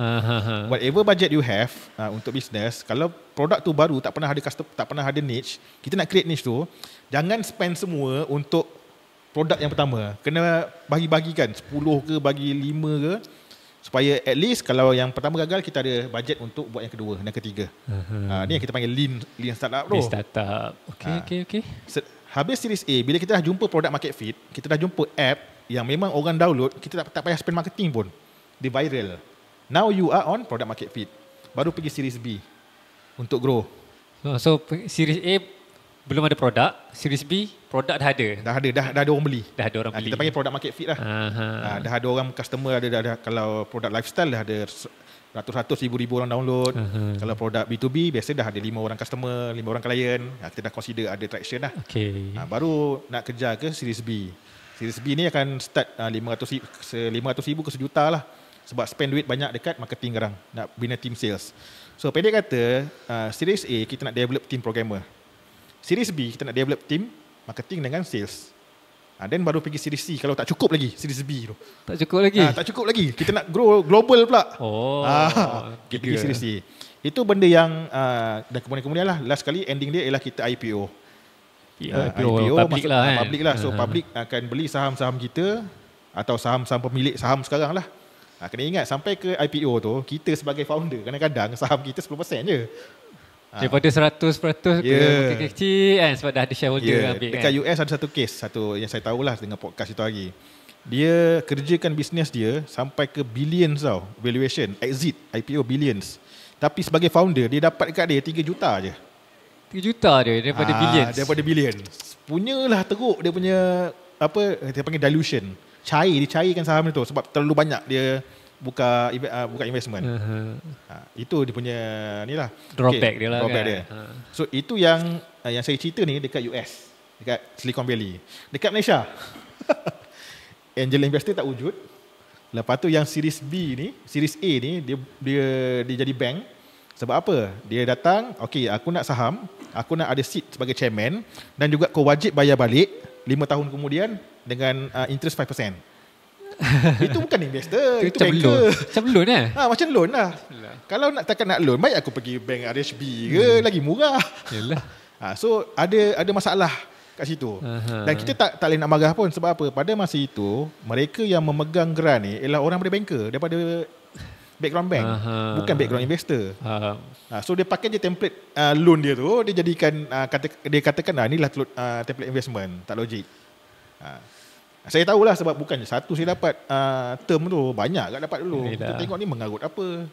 Whatever budget you have untuk business, kalau produk tu baru, tak pernah ada tak pernah ada niche, kita nak create niche tu, jangan spend semua untuk produk yang pertama. Kena bagi-bagikan 10 ke, bagi 5 ke, supaya at least kalau yang pertama gagal, kita ada budget untuk buat yang kedua dan ketiga. Ni yang kita panggil lean startup tu. Lean startup. Okay. Habis Series A, bila kita dah jumpa product market fit, kita dah jumpa app yang memang orang download, kita tak payah spend marketing pun, dia viral. Now you are on product market fit, baru pergi Series B untuk grow. So Series A belum ada produk, Series B produk dah ada. Dah ada orang beli. Dah ada orang beli. Kita panggil product market fit lah. Dah ada orang customer, ada kalau produk lifestyle dah ada ratus-ratus ribu orang download. Kalau produk B2B biasa dah ada 5 orang customer, 5 orang klien. Kita dah consider ada traction lah. Baru nak kejar ke Series B. Series B ni akan start 500 ribu ke 1 juta lah. Sebab spend duit banyak dekat marketing sekarang, nak bina team sales. So pendek kata, Series A kita nak develop team programmer. Series B kita nak develop team marketing dengan sales. Dan baru pergi Series C kalau tak cukup lagi Series B tu. Tak cukup lagi? Tak cukup lagi. Kita nak grow global pula. Kita pergi Series C. Itu benda yang dan kemudian lah last kali ending dia ialah kita IPO. IPO public lah. Public lah. So public akan beli saham-saham kita atau saham-saham pemilik saham sekarang lah. Kena ingat sampai ke IPO tu, kita sebagai founder kadang-kadang saham kita 10% je. Daripada 100% ke kecil kan, sebab dah ada shareholder ambil. Dekat US ada satu case, satu yang saya tahulah dengan podcast itu hari. Dia kerjakan bisnes dia sampai ke billions tau, valuation, exit, IPO billions. Tapi sebagai founder, dia dapat dekat dia 3 juta je. 3 juta dia daripada billions? Daripada billions. Punyalah teruk dia punya, dia panggil dilution. Dia cairkan saham itu sebab terlalu banyak dia buka investment. Itu dia punya ni lah. Drawback dia lah drawback kan. Dia. So itu yang saya cerita ni dekat US, dekat Silicon Valley. Dekat Malaysia, angel investor tak wujud. Lepas tu yang Series B ni, Series A ni dia jadi bank. Sebab apa? Dia datang, okay, aku nak saham, aku nak ada seat sebagai chairman dan juga kau wajib bayar balik 5 tahun kemudian dengan interest 5%. Itu bukan investor, itu banker. Macam loan macam loan lah. Kalau nak loan, baik aku pergi bank RHB ke, lagi murah. So ada masalah kat situ. Dan kita tak boleh nak marah pun. Sebab apa? Pada masa itu, mereka yang memegang geran ni ialah orang daripada banker, daripada background bank, bukan background investor. So dia pakai je template loan dia tu, dia jadikan dia katakan inilah template investment. Tak logik. Saya tahulah sebab bukan satu saya dapat term tu, banyak tak dapat dulu. Kita tengok ni mengarut apa.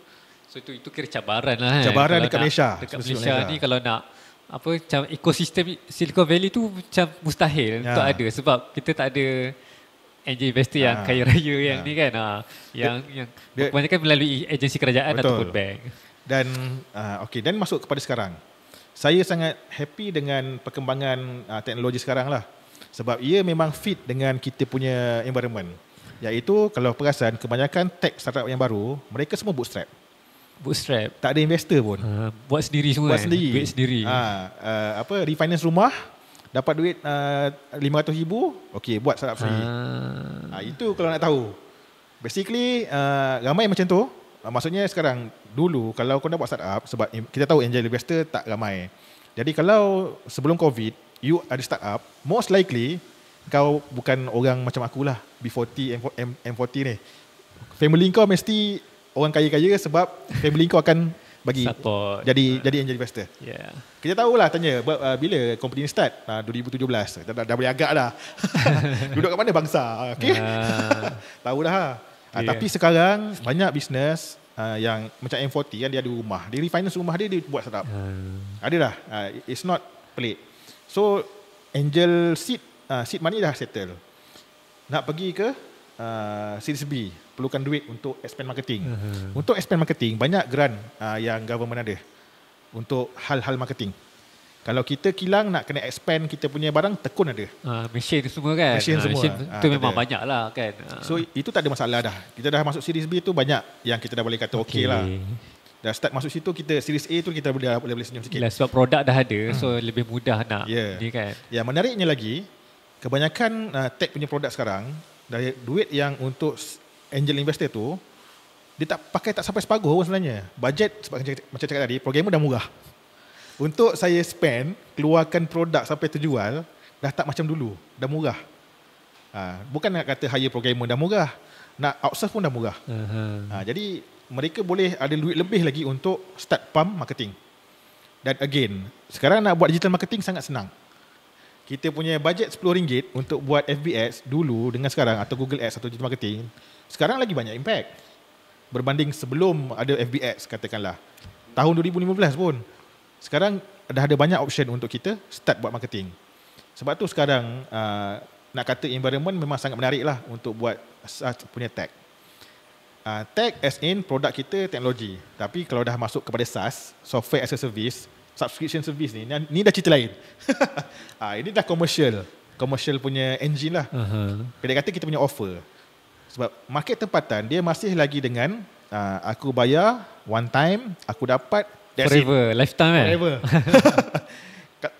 So itu kira cabaran lah. Cabaran dekat Malaysia. Dekat Malaysia ni kalau nak macam ekosistem Silicon Valley tu macam mustahil untuk ada sebab kita tak ada angel investor yang kaya raya yang ni kan. Yang kebanyakan melalui agensi kerajaan ataupun bank. Dan dan masuk kepada sekarang. Saya sangat happy dengan perkembangan teknologi sekarang lah. Sebab ia memang fit dengan kita punya environment. Iaitu kalau perasan kebanyakan tech startup yang baru, mereka semua bootstrap. Tak ada investor pun. Buat sendiri semua. Duit sendiri. Refinance rumah, dapat duit 500 ribu, okay, buat startup free. Itu kalau nak tahu. Basically, ramai macam tu. Maksudnya sekarang, dulu kalau kau nak buat startup, sebab kita tahu angel investor tak ramai. Jadi kalau sebelum COVID, you ada startup, most likely kau bukan orang macam akulah, B40, M40 ni. Family kau mesti orang kaya-kaya sebab family kau akan bagi support, jadi angel investor. Kita tahulah tanya bila company start 2017. Dah boleh agak dah. Duduk kat mana bangsa? Okey. Tahu dah. Tapi sekarang banyak bisnes yang macam M40 kan, dia ada rumah, dia refinance rumah dia buat startup. Ada dah. It's not pelik. So angel seed money dah settle. Nak pergi ke Series B, perlukan duit untuk expand marketing. Untuk expand marketing, banyak grant yang government ada untuk hal-hal marketing. Kalau kita kilang nak kena expand kita punya barang, tekun ada. Mesin semua kan. Mesin semua. Itu memang banyak lah kan. So itu tak ada masalah dah. Kita dah masuk series B tu banyak yang kita dah boleh kata okey lah. Dah start masuk situ, kita series A tu kita boleh senyum sikit. Sebab produk dah ada, so lebih mudah nak ni kan. Ya, menariknya lagi, kebanyakan tech punya produk sekarang, dari duit yang untuk angel investor tu, dia tak sampai separuh pun sebenarnya. Budget sebab macam cakap tadi, programmer dah murah. Untuk saya spend, keluarkan produk sampai terjual, dah tak macam dulu, dah murah. Bukan nak kata hire programmer dah murah, nak outsource pun dah murah. Jadi mereka boleh ada duit lebih lagi untuk start pump marketing. Dan again, sekarang nak buat digital marketing sangat senang. Kita punya budget RM10 untuk buat FB ads dulu dengan sekarang, atau Google Ads atau digital marketing, sekarang lagi banyak impact berbanding sebelum ada FB ads katakanlah. Tahun 2015 pun. Sekarang dah ada banyak option untuk kita start buat marketing. Sebab tu sekarang nak kata environment memang sangat menarik lah untuk buat punya tech. Tech as in produk kita teknologi. Tapi kalau dah masuk kepada SaaS, software as a service, subscription service ni dah cerita lain. Ini dah commercial punya engine lah. Kedai kata kita punya offer. Sebab market tempatan dia masih lagi dengan aku bayar one time, aku dapat forever, lifetime kan? Forever.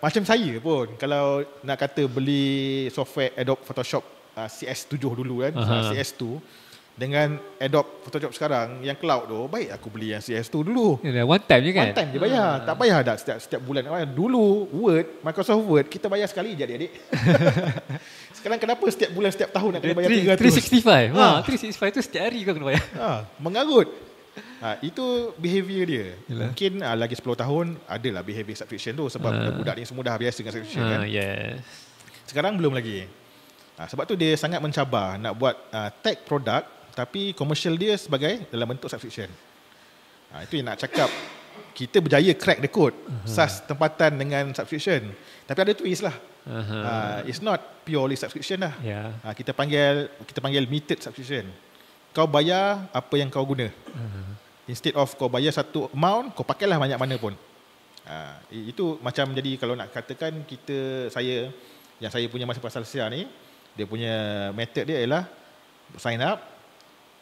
Macam saya pun, kalau nak kata beli software Adobe Photoshop CS7 dulu kan, CS2, dengan Adobe Photoshop sekarang, yang cloud tu, baik aku beli yang CS2 dulu. One time je kan? One time je bayar, tak bayar dah setiap bulan. Dulu, Microsoft Word, kita bayar sekali je adik-adik. Sekarang kenapa setiap bulan, setiap tahun nak kena bayar 365? 365 tu setiap hari kau kena bayar. Mengarut. Itu behavior dia. Mungkin lagi 10 tahun adalah behavior subscription tu, sebab budak ni semua dah biasa dengan subscription kan. Sekarang belum lagi. Sebab tu dia sangat mencabar nak buat tech product, tapi commercial dia sebagai dalam bentuk subscription. Itu yang nak cakap, kita berjaya crack the code SaaS tempatan dengan subscription. Tapi ada twist lah. It's not purely subscription lah. Kita panggil metered subscription. Kau bayar apa yang kau guna. Instead of kau bayar satu amount, kau pakailah banyak mana pun. Itu macam, jadi kalau nak katakan saya punya masa pasal Sia ni, dia punya method dia ialah sign up,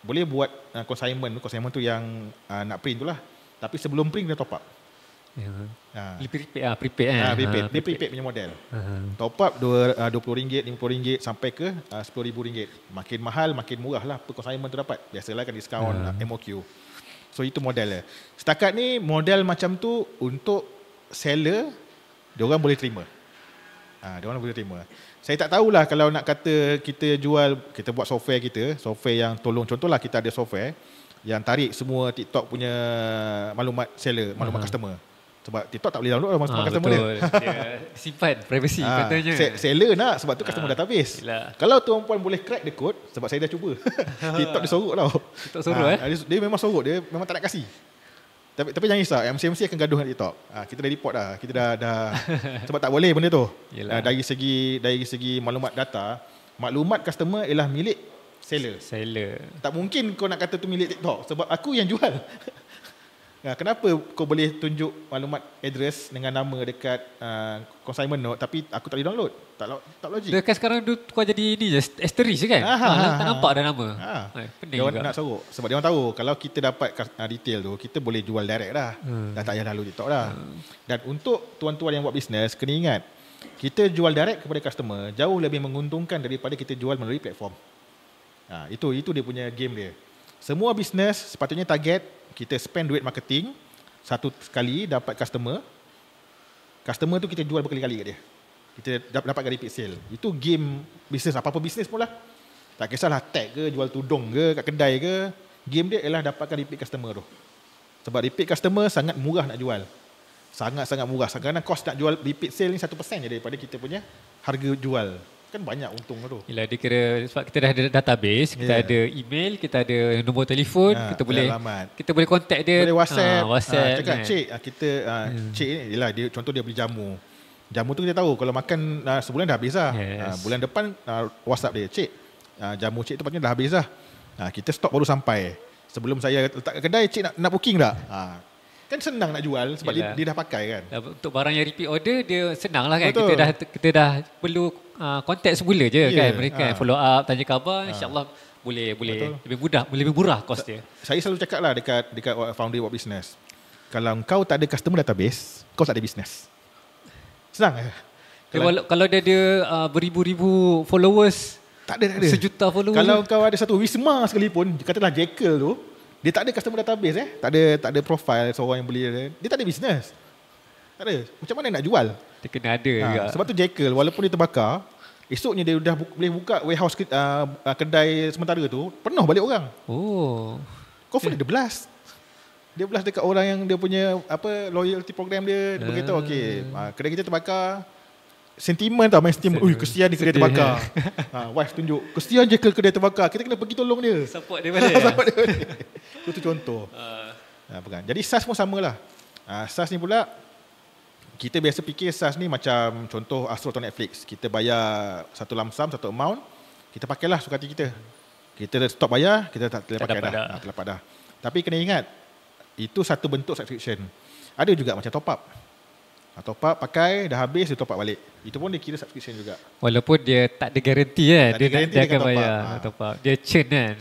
boleh buat consignment tu yang nak print tu lah. Tapi sebelum print dia top up. Prepaid kan? Dia prepaid punya model. Top up RM20, RM50 sampai ke RM10,000. Makin mahal, makin murah lah per consignment tu dapat. Biasalah kan diskaun MOQ. So itu modelnya. Setakat ni model macam tu untuk seller, diorang boleh terima. Diorang boleh terima. Saya tak tahulah kalau nak kata kita buat software yang tolong, contohlah kita ada software yang tarik semua TikTok punya maklumat seller, maklumat customer. Sebab TikTok tak boleh download lah maklumat customer dia. Simpan privacy katanya. Seller nak, sebab tu customer database. Kalau tuan-puan boleh crack the code, sebab saya dah cuba. TikTok dia sorok tau. TikTok sorok Dia memang sorok, dia memang tak nak kasih. Tapi jangan risau, MC akan gaduh dengan TikTok. Kita dah report dah. Kita dah sebab tak boleh benda tu. Dari segi maklumat data, maklumat customer ialah milik seller. Tak mungkin kau nak kata tu milik TikTok, sebab aku yang jual. Kenapa kau boleh tunjuk maklumat address dengan nama dekat consignment note, tapi aku tak boleh download? Tak logik. Dekat sekarang kau jadi ni je, asterisk je kan? Tak nampak dah nama. Dia orang nak sorok. Sebab dia orang tahu kalau kita dapat detail tu, kita boleh jual direct dah. Dah tak payah lalu TikTok dah. Dan untuk tuan-tuan yang buat bisnes, kena ingat, kita jual direct kepada customer jauh lebih menguntungkan daripada kita jual melalui platform. Itu dia punya game dia. Semua bisnes sepatutnya target kita spend duit marketing satu sekali dapat customer. Customer tu kita jual berkali-kali kat dia. Kita dapatkan repeat sale. Itu game bisnes, apa-apa bisnes pun lah. Tak kisahlah tag ke, jual tudung ke, kat kedai ke. Game dia ialah dapatkan repeat customer tu. Sebab repeat customer sangat murah nak jual. Sangat-sangat murah. Kerana cost nak jual repeat sale ni 1% je daripada kita punya harga jual. Kan banyak untung tu. Yelah, dia kira sebab kita dah ada database, kita ada email, kita ada nombor telefon, kita boleh contact dia, boleh WhatsApp cakap kan? Cik, Cik ni yalah, dia contoh dia beli jamu. Jamu tu kita tahu kalau makan sebulan dah habis lah. Bulan depan WhatsApp dia, Cik, jamu Cik tu patutnya dah habis lah. Kita stok baru sampai. Sebelum saya letak kat kedai, Cik nak booking tak? Kan senang nak jual sebab dia dah pakai kan. Untuk barang yang repeat order dia senang lah kan. Kita dah perlu kontak semula je kan mereka follow up, tanya khabar, insya-Allah boleh lebih murah kos dia. Saya selalu cakap lah dekat foundry buat bisnes. Kalau kau tak ada customer database, kau tak ada bisnes. Senang. Kalau dia ada beribu-ribu followers, tak ada. Sejuta followers. Kalau kau ada satu Wisma sekalipun, katalah Jekyll tu, dia tak ada customer database tak ada profile seorang yang beli dia tak ada bisnes. Tak ada. Macam mana nak jual? Dia kena ada juga. Sebab tu Jekyll walaupun dia terbakar, esoknya dia dah boleh buka warehouse kedai sementara tu, penuh balik orang. Confirm dia blast. Dia blast dekat orang yang dia punya loyalty program dia beritahu kedai kita terbakar. Sentimen tau, main sentimen. Kesian dia kedai terbakar. Wife tunjuk, kesian je kedai terbakar. Kita kena pergi tolong dia. Support dia balik. Itu contoh. Jadi SaaS pun samalah. SaaS ni pula, kita biasa fikir SaaS ni macam contoh Astro atau Netflix. Kita bayar satu lump sum, satu amount, kita pakailah suka hati kita. Kita stop bayar, kita tak pakai dah. Terlepas dah. Tapi kena ingat, itu satu bentuk subscription. Ada juga macam top up. Top up pakai, dah habis dia top up balik. Itu pun dia kira subscription juga. Walaupun dia tak ada garanti kan. Dia akan bayar top up. Dia churn kan.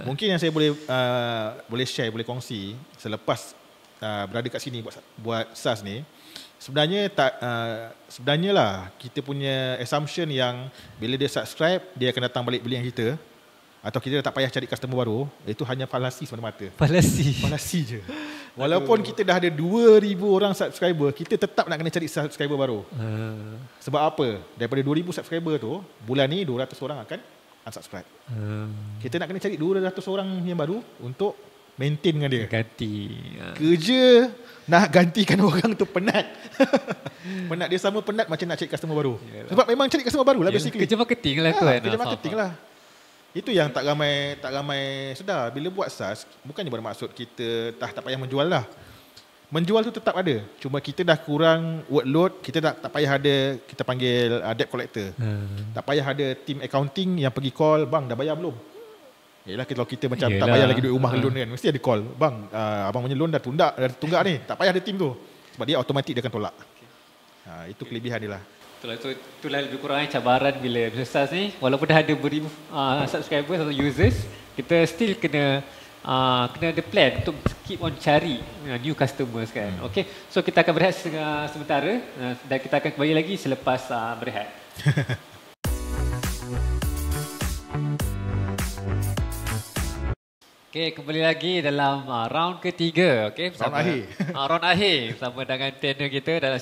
Mungkin yang saya boleh share, boleh kongsi selepas berada kat sini buat SaaS ni. Sebenarnya lah kita punya assumption yang bila dia subscribe, dia akan datang balik beli yang kita. Atau kita tak payah cari customer baru. Itu hanya falasi semata-mata. Falasi je. Walaupun kita dah ada 2,000 orang subscriber, kita tetap nak kena cari subscriber baru. Sebab apa? Daripada 2,000 subscriber tu, bulan ni 200 orang akan unsubscribe. Kita nak kena cari 200 orang yang baru untuk maintain dengan dia. Ganti. Kerja nak gantikan orang tu penat. Penat dia sama penat macam nak cari customer baru. Sebab memang cari customer baru lah basically. Kerja marketing lah tu kan. Kerja marketing lah. Itu yang tak ramai sedar. Bila buat SaaS, bukannya bermaksud kita tak payah menjual lah. Menjual tu tetap ada. Cuma kita dah kurang workload, kita tak payah ada, kita panggil debt collector. Tak payah ada team accounting yang pergi call, bang dah bayar belum? Yalah, kalau kita macam tak bayar lagi duit rumah loan kan, mesti ada call, bang abang punya loan dah tunggak ni. Tak payah ada team tu. Sebab dia automatik dia akan tolak. Itu kelebihan dia lah. Itulah lebih kurang cabaran bila business SaaS ni. Walaupun dah ada beribu subscribers atau users, kita still kena ada plan untuk keep on cari new customers kan. Okay, so kita akan berehat sementara dan kita akan kembali lagi selepas berehat. Okay, kembali lagi dalam round ketiga. Okay, round akhir bersama dengan trainer kita dalam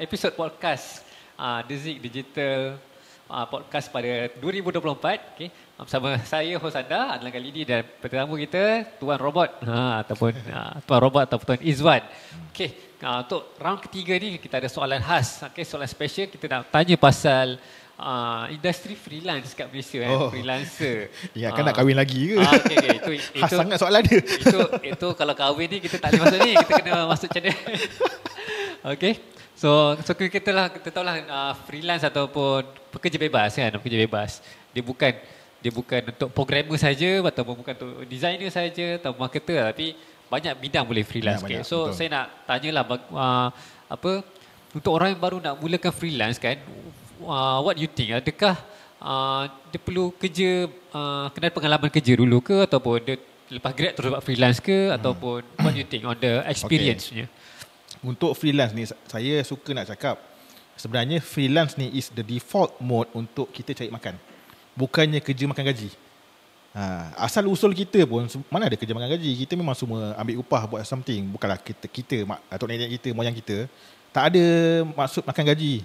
episod podcast The Zik Digital Podcast pada 2024. Okay. Bersama saya, host anda, adalah kali ini, dan tetamu kita Tuan Robot ataupun Tuan Robot ataupun Tuan Izwan. Okay. Untuk round ketiga ni kita ada soalan khas. Okay, soalan special. Kita nak tanya pasal industri freelance kat Malaysia. Freelancer. Ya, kan nak kahwin lagi ke? Okay. Khas sangat soalan dia. Itu kalau kahwin ni kita tak boleh masuk ni. Kita kena masuk channel. Okay. So kita tahu lah freelance ataupun pekerja bebas kan, pekerja bebas. Dia bukan untuk programmer saja ataupun bukan untuk designer saja atau marketer, tapi banyak bidang boleh freelance. Okay. So betul. Saya nak tanyalah untuk orang yang baru nak mulakan freelance kan, what you think? Adakah dia perlu kena pengalaman kerja dulu ke, ataupun dia lepas grad terus buat freelance ke, ataupun what you think on the experience-nya? Untuk freelance ni, saya suka nak cakap, sebenarnya freelance ni is the default mode untuk kita cari makan. Bukannya kerja makan gaji. Asal usul kita pun, mana ada kerja makan gaji. Kita memang semua ambil upah buat something. Bukanlah kita atau nenek kita, moyang kita, tak ada maksud makan gaji.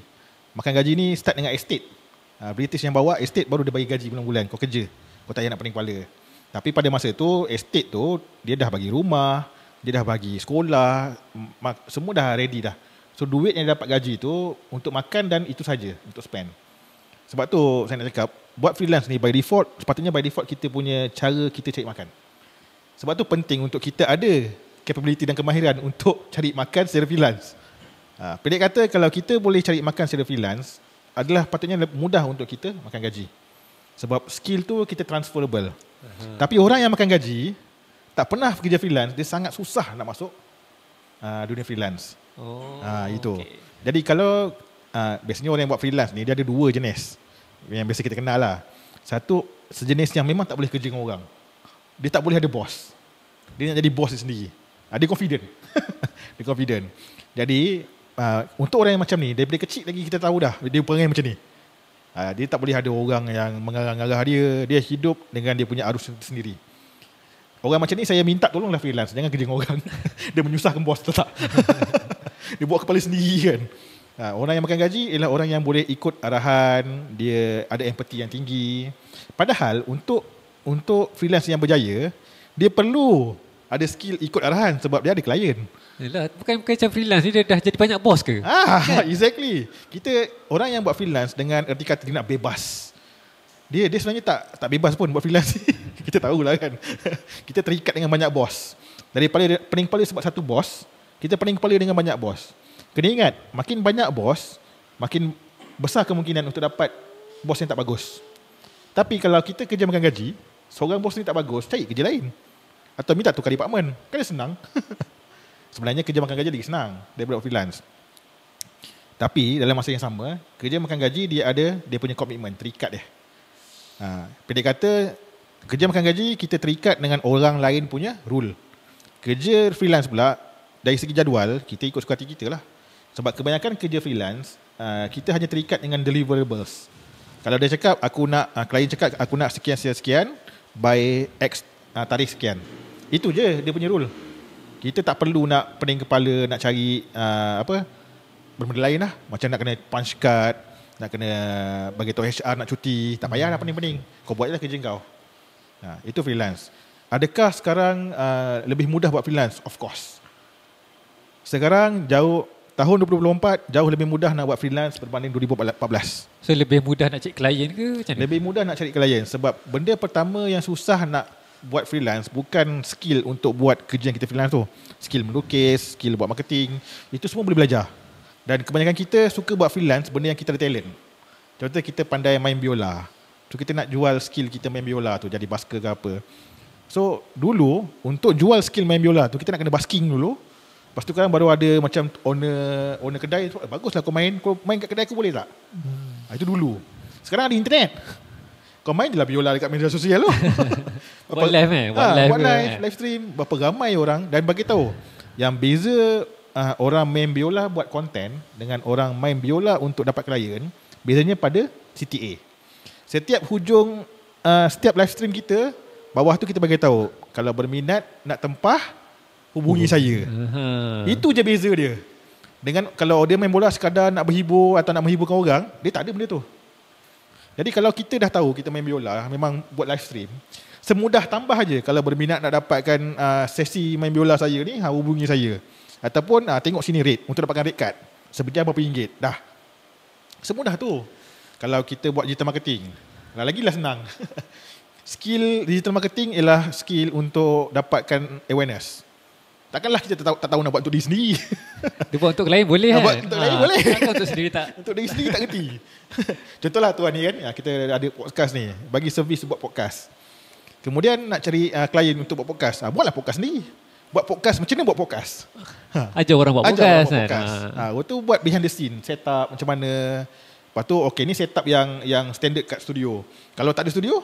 Makan gaji ni start dengan estate. British yang bawa estate, baru dia bagi gaji bulan-bulan. Kau kerja, kau tak payah nak pening kepala. Tapi pada masa tu, estate tu, dia dah bagi rumah, dia dah bagi sekolah, semua dah ready dah. So duit yang dapat gaji tu untuk makan dan itu saja, untuk spend. Sebab tu saya nak cakap, buat freelance ni by default, sepatutnya by default kita punya cara kita cari makan. Sebab tu penting untuk kita ada capability dan kemahiran untuk cari makan secara freelance. Pendek kata, kalau kita boleh cari makan secara freelance, adalah patutnya mudah untuk kita makan gaji. Sebab skill tu kita transferable. Tapi orang yang makan gaji, tak pernah kerja freelance, dia sangat susah nak masuk dunia freelance. Itu. Okay. Jadi kalau biasanya orang yang buat freelance ni, dia ada dua jenis yang biasa kita kenal lah. Satu, sejenis yang memang tak boleh kerja dengan orang. Dia tak boleh ada bos. Dia nak jadi bos dia sendiri. Dia confident. Dia confident. Jadi untuk orang yang macam ni, daripada kecil lagi kita tahu dah dia perangai macam ni. Dia tak boleh ada orang yang mengarah-ngarah dia. Dia hidup dengan dia punya arus sendiri. Orang macam ni saya minta tolonglah freelance. Jangan kerja dengan orang. Dia menyusahkan bos tak. Dia buat kepala sendiri kan. Orang yang makan gaji ialah orang yang boleh ikut arahan. Dia ada empati yang tinggi. Padahal untuk freelance yang berjaya, dia perlu ada skill ikut arahan sebab dia ada klien. Yalah, bukan macam freelance ni dia dah jadi banyak bos ke? Exactly. Kita orang yang buat freelance dengan erti kata dia nak bebas. Dia sebenarnya tak bebas pun buat freelance. Kita tahulah kan. Kita terikat dengan banyak bos. Daripada pening kepala sebab satu bos, kita pening kepala dengan banyak bos. Kena ingat, makin banyak bos, makin besar kemungkinan untuk dapat bos yang tak bagus. Tapi kalau kita kerja makan gaji, seorang bos ni tak bagus, cari kerja lain. Atau minta tukar department. Kan dia senang. Sebenarnya kerja makan gaji lagi senang daripada freelance. Tapi dalam masa yang sama, kerja makan gaji dia punya komitmen, terikat dia. Pendek kata, kerja makan gaji kita terikat dengan orang lain punya rule. Kerja freelance pula, dari segi jadual, kita ikut suka hati kita lah. Sebab kebanyakan kerja freelance, kita hanya terikat dengan deliverables. Kalau dia cakap, klien cakap aku nak sekian-sekian by X tarikh sekian. Itu je dia punya rule. Kita tak perlu nak pening kepala, nak cari benda lain lah. Macam nak kena punch card, nak kena bagi tahu HR nak cuti. Tak payah nak pening-pening. Kau buat je lah kerja kau. Itu freelance. Adakah sekarang lebih mudah buat freelance? Of course. Sekarang tahun 2024 jauh lebih mudah nak buat freelance berbanding 2014. So lebih mudah nak cari klien ke macam mana? Lebih mudah nak cari klien sebab benda pertama yang susah nak buat freelance bukan skill untuk buat kerja yang kita freelance tu. Skill melukis, skill buat marketing, itu semua boleh belajar. Dan kebanyakan kita suka buat freelance benda yang kita ada talent. Contoh kita pandai main biola. So kita nak jual skill kita main biola tu, jadi busker ke apa. So dulu untuk jual skill main biola tu kita nak kena busking dulu. Lepas tu kan baru ada macam owner kedai tu, baguslah kau main kat kedai aku boleh tak? Itu dulu. Sekarang ada internet. Kau main je lah biola dekat media sosial tu. Buat live buat live stream. Berapa ramai orang. Dan bagi tahu yang beza orang main biola buat konten dengan orang main biola untuk dapat klien, bezanya pada CTA. Setiap hujung setiap live stream kita, bawah tu kita bagi tahu kalau berminat nak tempah, hubungi saya. Itu je beza dia. Dengan kalau dia main bola sekadar nak berhibur atau nak menghiburkan orang, dia tak ada benda tu. Jadi kalau kita dah tahu kita main biola, memang buat live stream, semudah tambah aja kalau berminat nak dapatkan sesi main biola saya ni, hubungi saya. Ataupun tengok sini rate untuk dapatkan rate card. Sebejam berapa ringgit. Dah. Semudah tu. Kalau kita buat digital marketing, lagilah senang. Skill digital marketing ialah skill untuk dapatkan awareness. Takkanlah kita tak tahu nak buat untuk diri sendiri. Dia buat untuk klien boleh kan? Buat untuk klien boleh. Untuk sendiri tak? Untuk diri sendiri tak kerti. Contohlah tuan ni kan, kita ada podcast ni, bagi servis buat podcast. Kemudian nak cari klien untuk buat podcast. Buatlah podcast sendiri. Buat podcast, macam mana buat podcast? Ajar orang buat podcast. Waktu tu buat behind the scene, setup macam mana. Lepas tu okay, ni setup yang standard kat studio. Kalau tak ada studio,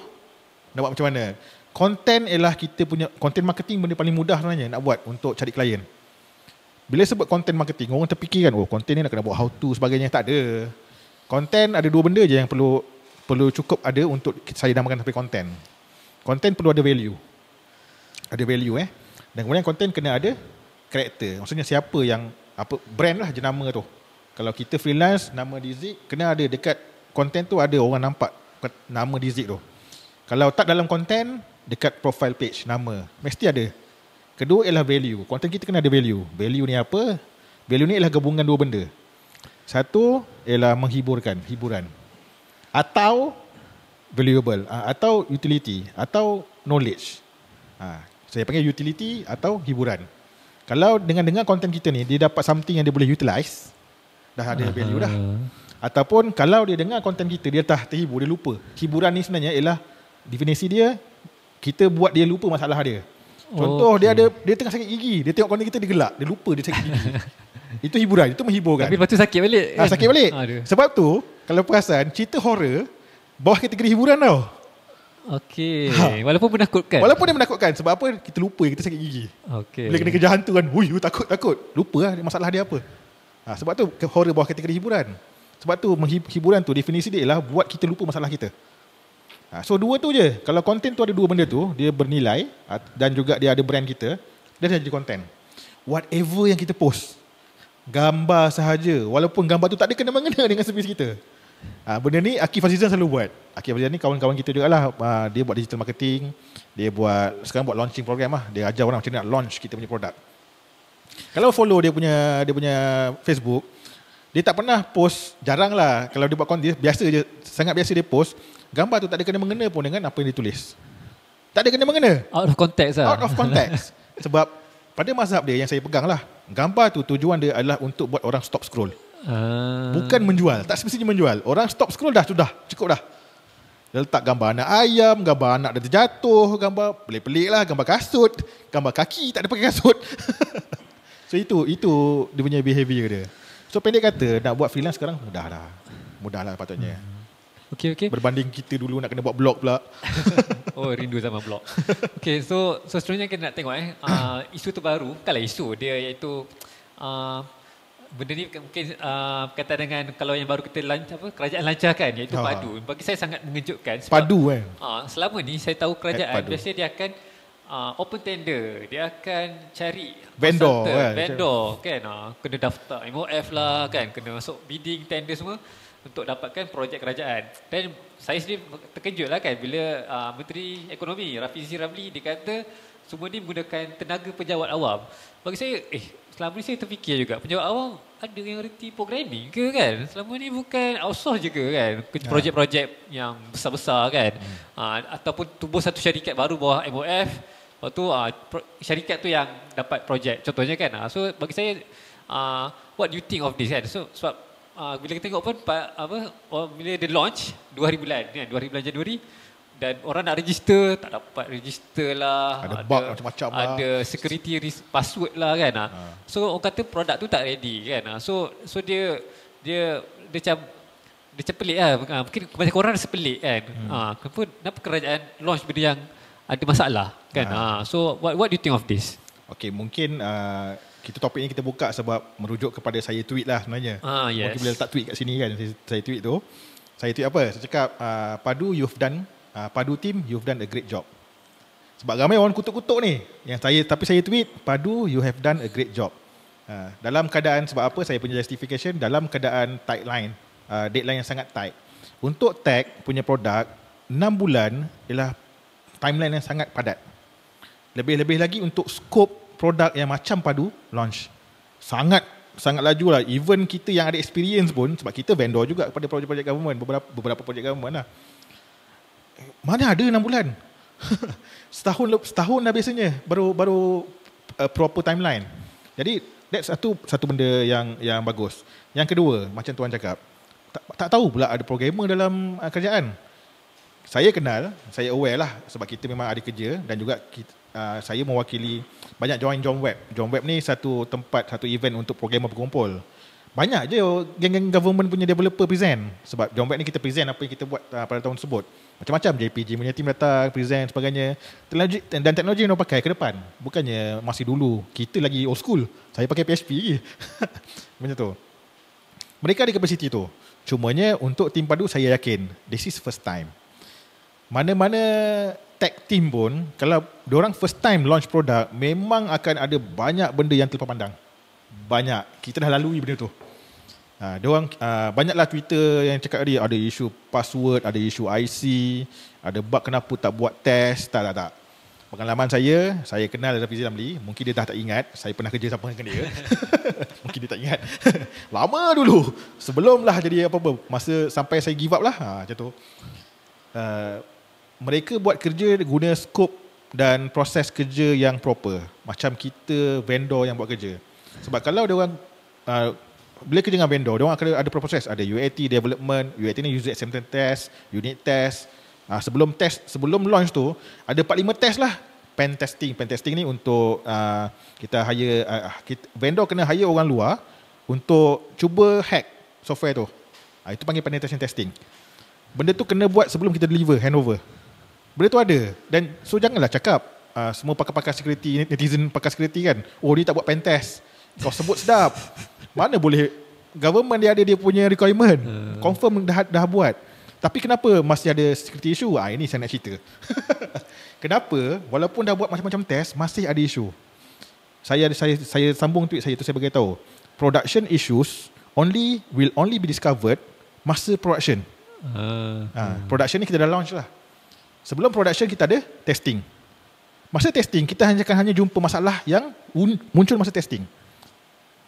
nak buat macam mana? Konten ialah kita punya konten marketing, benda paling mudah sebenarnya nak buat untuk cari klien. Bila sebut konten marketing, orang terfikir kan, konten ni nak kena buat how to sebagainya. Tak ada. Konten ada dua benda je yang perlu cukup ada untuk saya namakan sebagai konten. Konten perlu ada value. Ada value Dan kemudian konten kena ada karakter. Maksudnya siapa yang brand lah jenama tu. Kalau kita freelance nama Dizik, kena ada dekat konten tu ada orang nampak nama Dizik tu. Kalau tak dalam konten, dekat profile page nama mesti ada. Kedua ialah value. Konten kita kena ada value. Value ni apa? Value ni ialah gabungan dua benda. Satu ialah hiburan, atau valuable, atau utility, atau knowledge. Saya panggil utility atau hiburan. Kalau dengan konten kita ni dia dapat something yang dia boleh utilize, dah ada value dah. Ataupun kalau dia dengar konten kita, dia terhibur, dia lupa. Hiburan ni sebenarnya ialah definisi dia, kita buat dia lupa masalah dia. Contoh dia tengah sakit gigi, dia tengok konten kita dia gelak, dia lupa dia sakit gigi. Itu hiburan, itu menghibur kan. Tapi lepas tu sakit balik kan? Sakit balik. Sebab tu kalau perasan cerita horror bawah kategori hiburan tau. Okey. Walaupun menakutkan. Walaupun dia menakutkan. Sebab apa? Kita lupa kita sakit gigi. Okey. Bila kena kejar hantu kan, takut. Lupa lah masalah dia apa. Sebab tu horror bawah kategori hiburan. Sebab tu hiburan tu definisi dia ialah buat kita lupa masalah kita. So dua tu je. Kalau konten tu ada dua benda tu, dia bernilai dan juga dia ada brand kita, dia dah jadi konten. Whatever yang kita post, gambar sahaja, walaupun gambar tu tak ada kena-mengena dengan servis kita. Benda ni Akif Azizan selalu buat. Akif Azizan ni kawan-kawan kita juga lah. Dia buat digital marketing. Sekarang buat launching program lah. Dia ajar orang macam mana nak launch kita punya produk. Kalau follow dia punya Facebook, dia tak pernah post, jarang lah. Kalau dia buat konten, biasa je, sangat biasa dia post. Gambar tu tak ada kena-mengena pun dengan apa yang dia tulis. Tak ada kena-mengena. Out of context lah. Out of context. Sebab pada mazhab dia yang saya pegang lah, gambar tu tujuan dia adalah untuk buat orang stop scroll. Bukan menjual. Tak semestinya menjual. Orang stop scroll dah, sudah, cukup dah. Dia letak gambar anak ayam, gambar anak dia terjatuh, gambar pelik-pelik lah, gambar kasut, gambar kaki tak ada pakai kasut. So itu dia punya behavior dia. So pendek kata, nak buat freelance sekarang mudah lah patutnya. Okay. Berbanding kita dulu nak kena buat blog pula. Oh, rindu zaman blog. Okay, so seterusnya kita nak tengok isu terbaru, bukanlah isu dia, iaitu benda ni mungkin berkaitan dengan kalau yang baru kita kerajaan lancarkan, iaitu padu. Bagi saya sangat mengejutkan sebab padu kan. Selama ni saya tahu kerajaan biasanya dia akan open tender, dia akan cari vendor kan, kena daftar MOF lah kan, kena masuk bidding tender semua untuk dapatkan projek kerajaan. Dan saya sendiri terkejut lah kan bila Menteri Ekonomi Rafizi Ramli dia kata semua ni menggunakan tenaga pejabat awam. Bagi saya selama ni saya terfikir juga, pejabat awam ada yang reti programming ke kan? Selama ni bukan outsource je ke kan? Projek-projek yang besar-besar kan? Ataupun tubuh satu syarikat baru bawah MOF, lepas tu syarikat tu yang dapat projek contohnya kan? So bagi saya, what do you think of this kan? So sebab bila kita tengok pun bila dia launch 2 hari bulan Januari, dan orang nak register tak dapat register lah, ada bug macam-macam lah, ada security password lah kan. So orang kata produk tu tak ready kan. So dia macam pelik lah. Mungkin kebanyakan orang rasa pelik kan. Kenapa kerajaan launch benda yang ada masalah kan. So what do you think of this? Okay, mungkin topik ni kita buka sebab merujuk kepada saya tweet lah sebenarnya. Yes. Mungkin bila letak tweet kat sini kan, saya tweet tu. Saya tweet apa? Saya cakap Padu Padu team, you've done a great job. Sebab ramai orang kutuk-kutuk ni. Tapi saya tweet, Padu, you have done a great job. Dalam keadaan, sebab apa saya punya justification, dalam keadaan tight line, deadline yang sangat tight. Untuk tag punya produk, 6 bulan ialah timeline yang sangat padat. Lebih-lebih lagi untuk scope produk yang macam Padu launch. Sangat laju lah. Even kita yang ada experience pun, sebab kita vendor juga kepada projek-projek government, beberapa projek government lah. Mana ada 6 bulan? setahun dah biasanya baru proper timeline. Jadi that's satu benda yang bagus. Yang kedua, macam tuan cakap, tak tahu pula ada programmer dalam kerajaan. Saya kenal, saya aware lah sebab kita memang ada kerja, dan juga saya mewakili banyak join web. Join web ni satu tempat, satu event untuk programmer berkumpul. Banyak je geng-geng government punya developer present. Sebab Join Web ni kita present apa yang kita buat pada tahun tersebut. Macam-macam, JPG punya team datang, present sebagainya. Teknologi yang orang pakai ke depan. Bukannya masih dulu, kita lagi old school. Saya pakai PHP lagi. Macam tu. Mereka ada capacity tu. Cumanya untuk tim Padu, saya yakin this is first time. Mana-mana tech team pun, kalau diorang first time launch produk, memang akan ada banyak benda yang terlepas pandang. Banyak. Kita dah lalui benda tu. Banyaklah Twitter yang cakap tadi, ada isu password, ada isu IC, ada bug kenapa tak buat test, tak. Pengalaman saya kenal Rafizi Ramli, mungkin dia dah tak ingat, saya pernah kerja sama dengan dia. Mungkin dia tak ingat. Lama dulu, sebelumlah jadi apa-apa, masa sampai saya give up lah, macam tu. Mereka buat kerja guna skop dan proses kerja yang proper, macam kita vendor yang buat kerja. Sebab kalau dia orang bila kerja dengan vendor, dia orang akan ada proses, ada UAT development, UAT ni user acceptance test, unit test. Sebelum launch tu ada 4-5 test lah, pen testing. Pen testing ni untuk kita hire vendor kena hire orang luar untuk cuba hack software tu. Itu panggil penetration testing. Benda tu kena buat sebelum kita deliver, handover. Benda tu ada. Dan so janganlah cakap semua pakar-pakar security, netizen pakar security kan, oh dia tak buat pen test. Kau sebut sedap. Mana boleh, government dia ada dia punya requirement. Confirm dah buat. Tapi kenapa masih ada security issue? Ini saya nak cerita. Kenapa walaupun dah buat macam-macam test masih ada isu? Saya sambung tweet saya tu, saya beritahu. Production issues will only be discovered masa production. Production ni kita dah launch lah. Sebelum production kita ada testing. Masa testing kita hanya jumpa masalah yang muncul masa testing.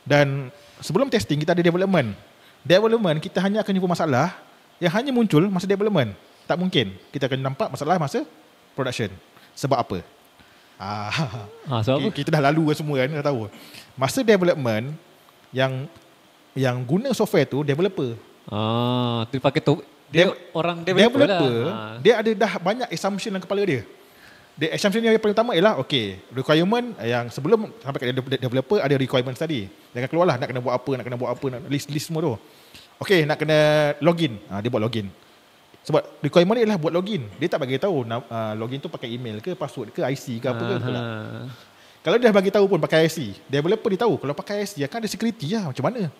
Dan sebelum testing kita ada development. Development kita hanya akan jumpa masalah yang hanya muncul masa development. Tak mungkin kita akan nampak masalah masa production. Sebab apa? Sebab kita dah lalu semua kan, dah tahu. Masa development yang guna software tu developer. Tu pakai dia orang developer lah. Dia ada dah banyak assumption dalam kepala dia. Assumption yang paling utama ialah requirement yang sebelum sampai ke developer ada requirement tadi. Jangan keluarlah nak kena buat apa, nak list semua tu. Nak kena login. Dia buat login. Sebab requirement dia ialah buat login. Dia tak bagi tahu login tu pakai email ke, password ke, IC ke apa ke. Kalau dia dah bagi tahu pun pakai IC, developer dia tahu kalau pakai IC akan ada security lah, macam mana.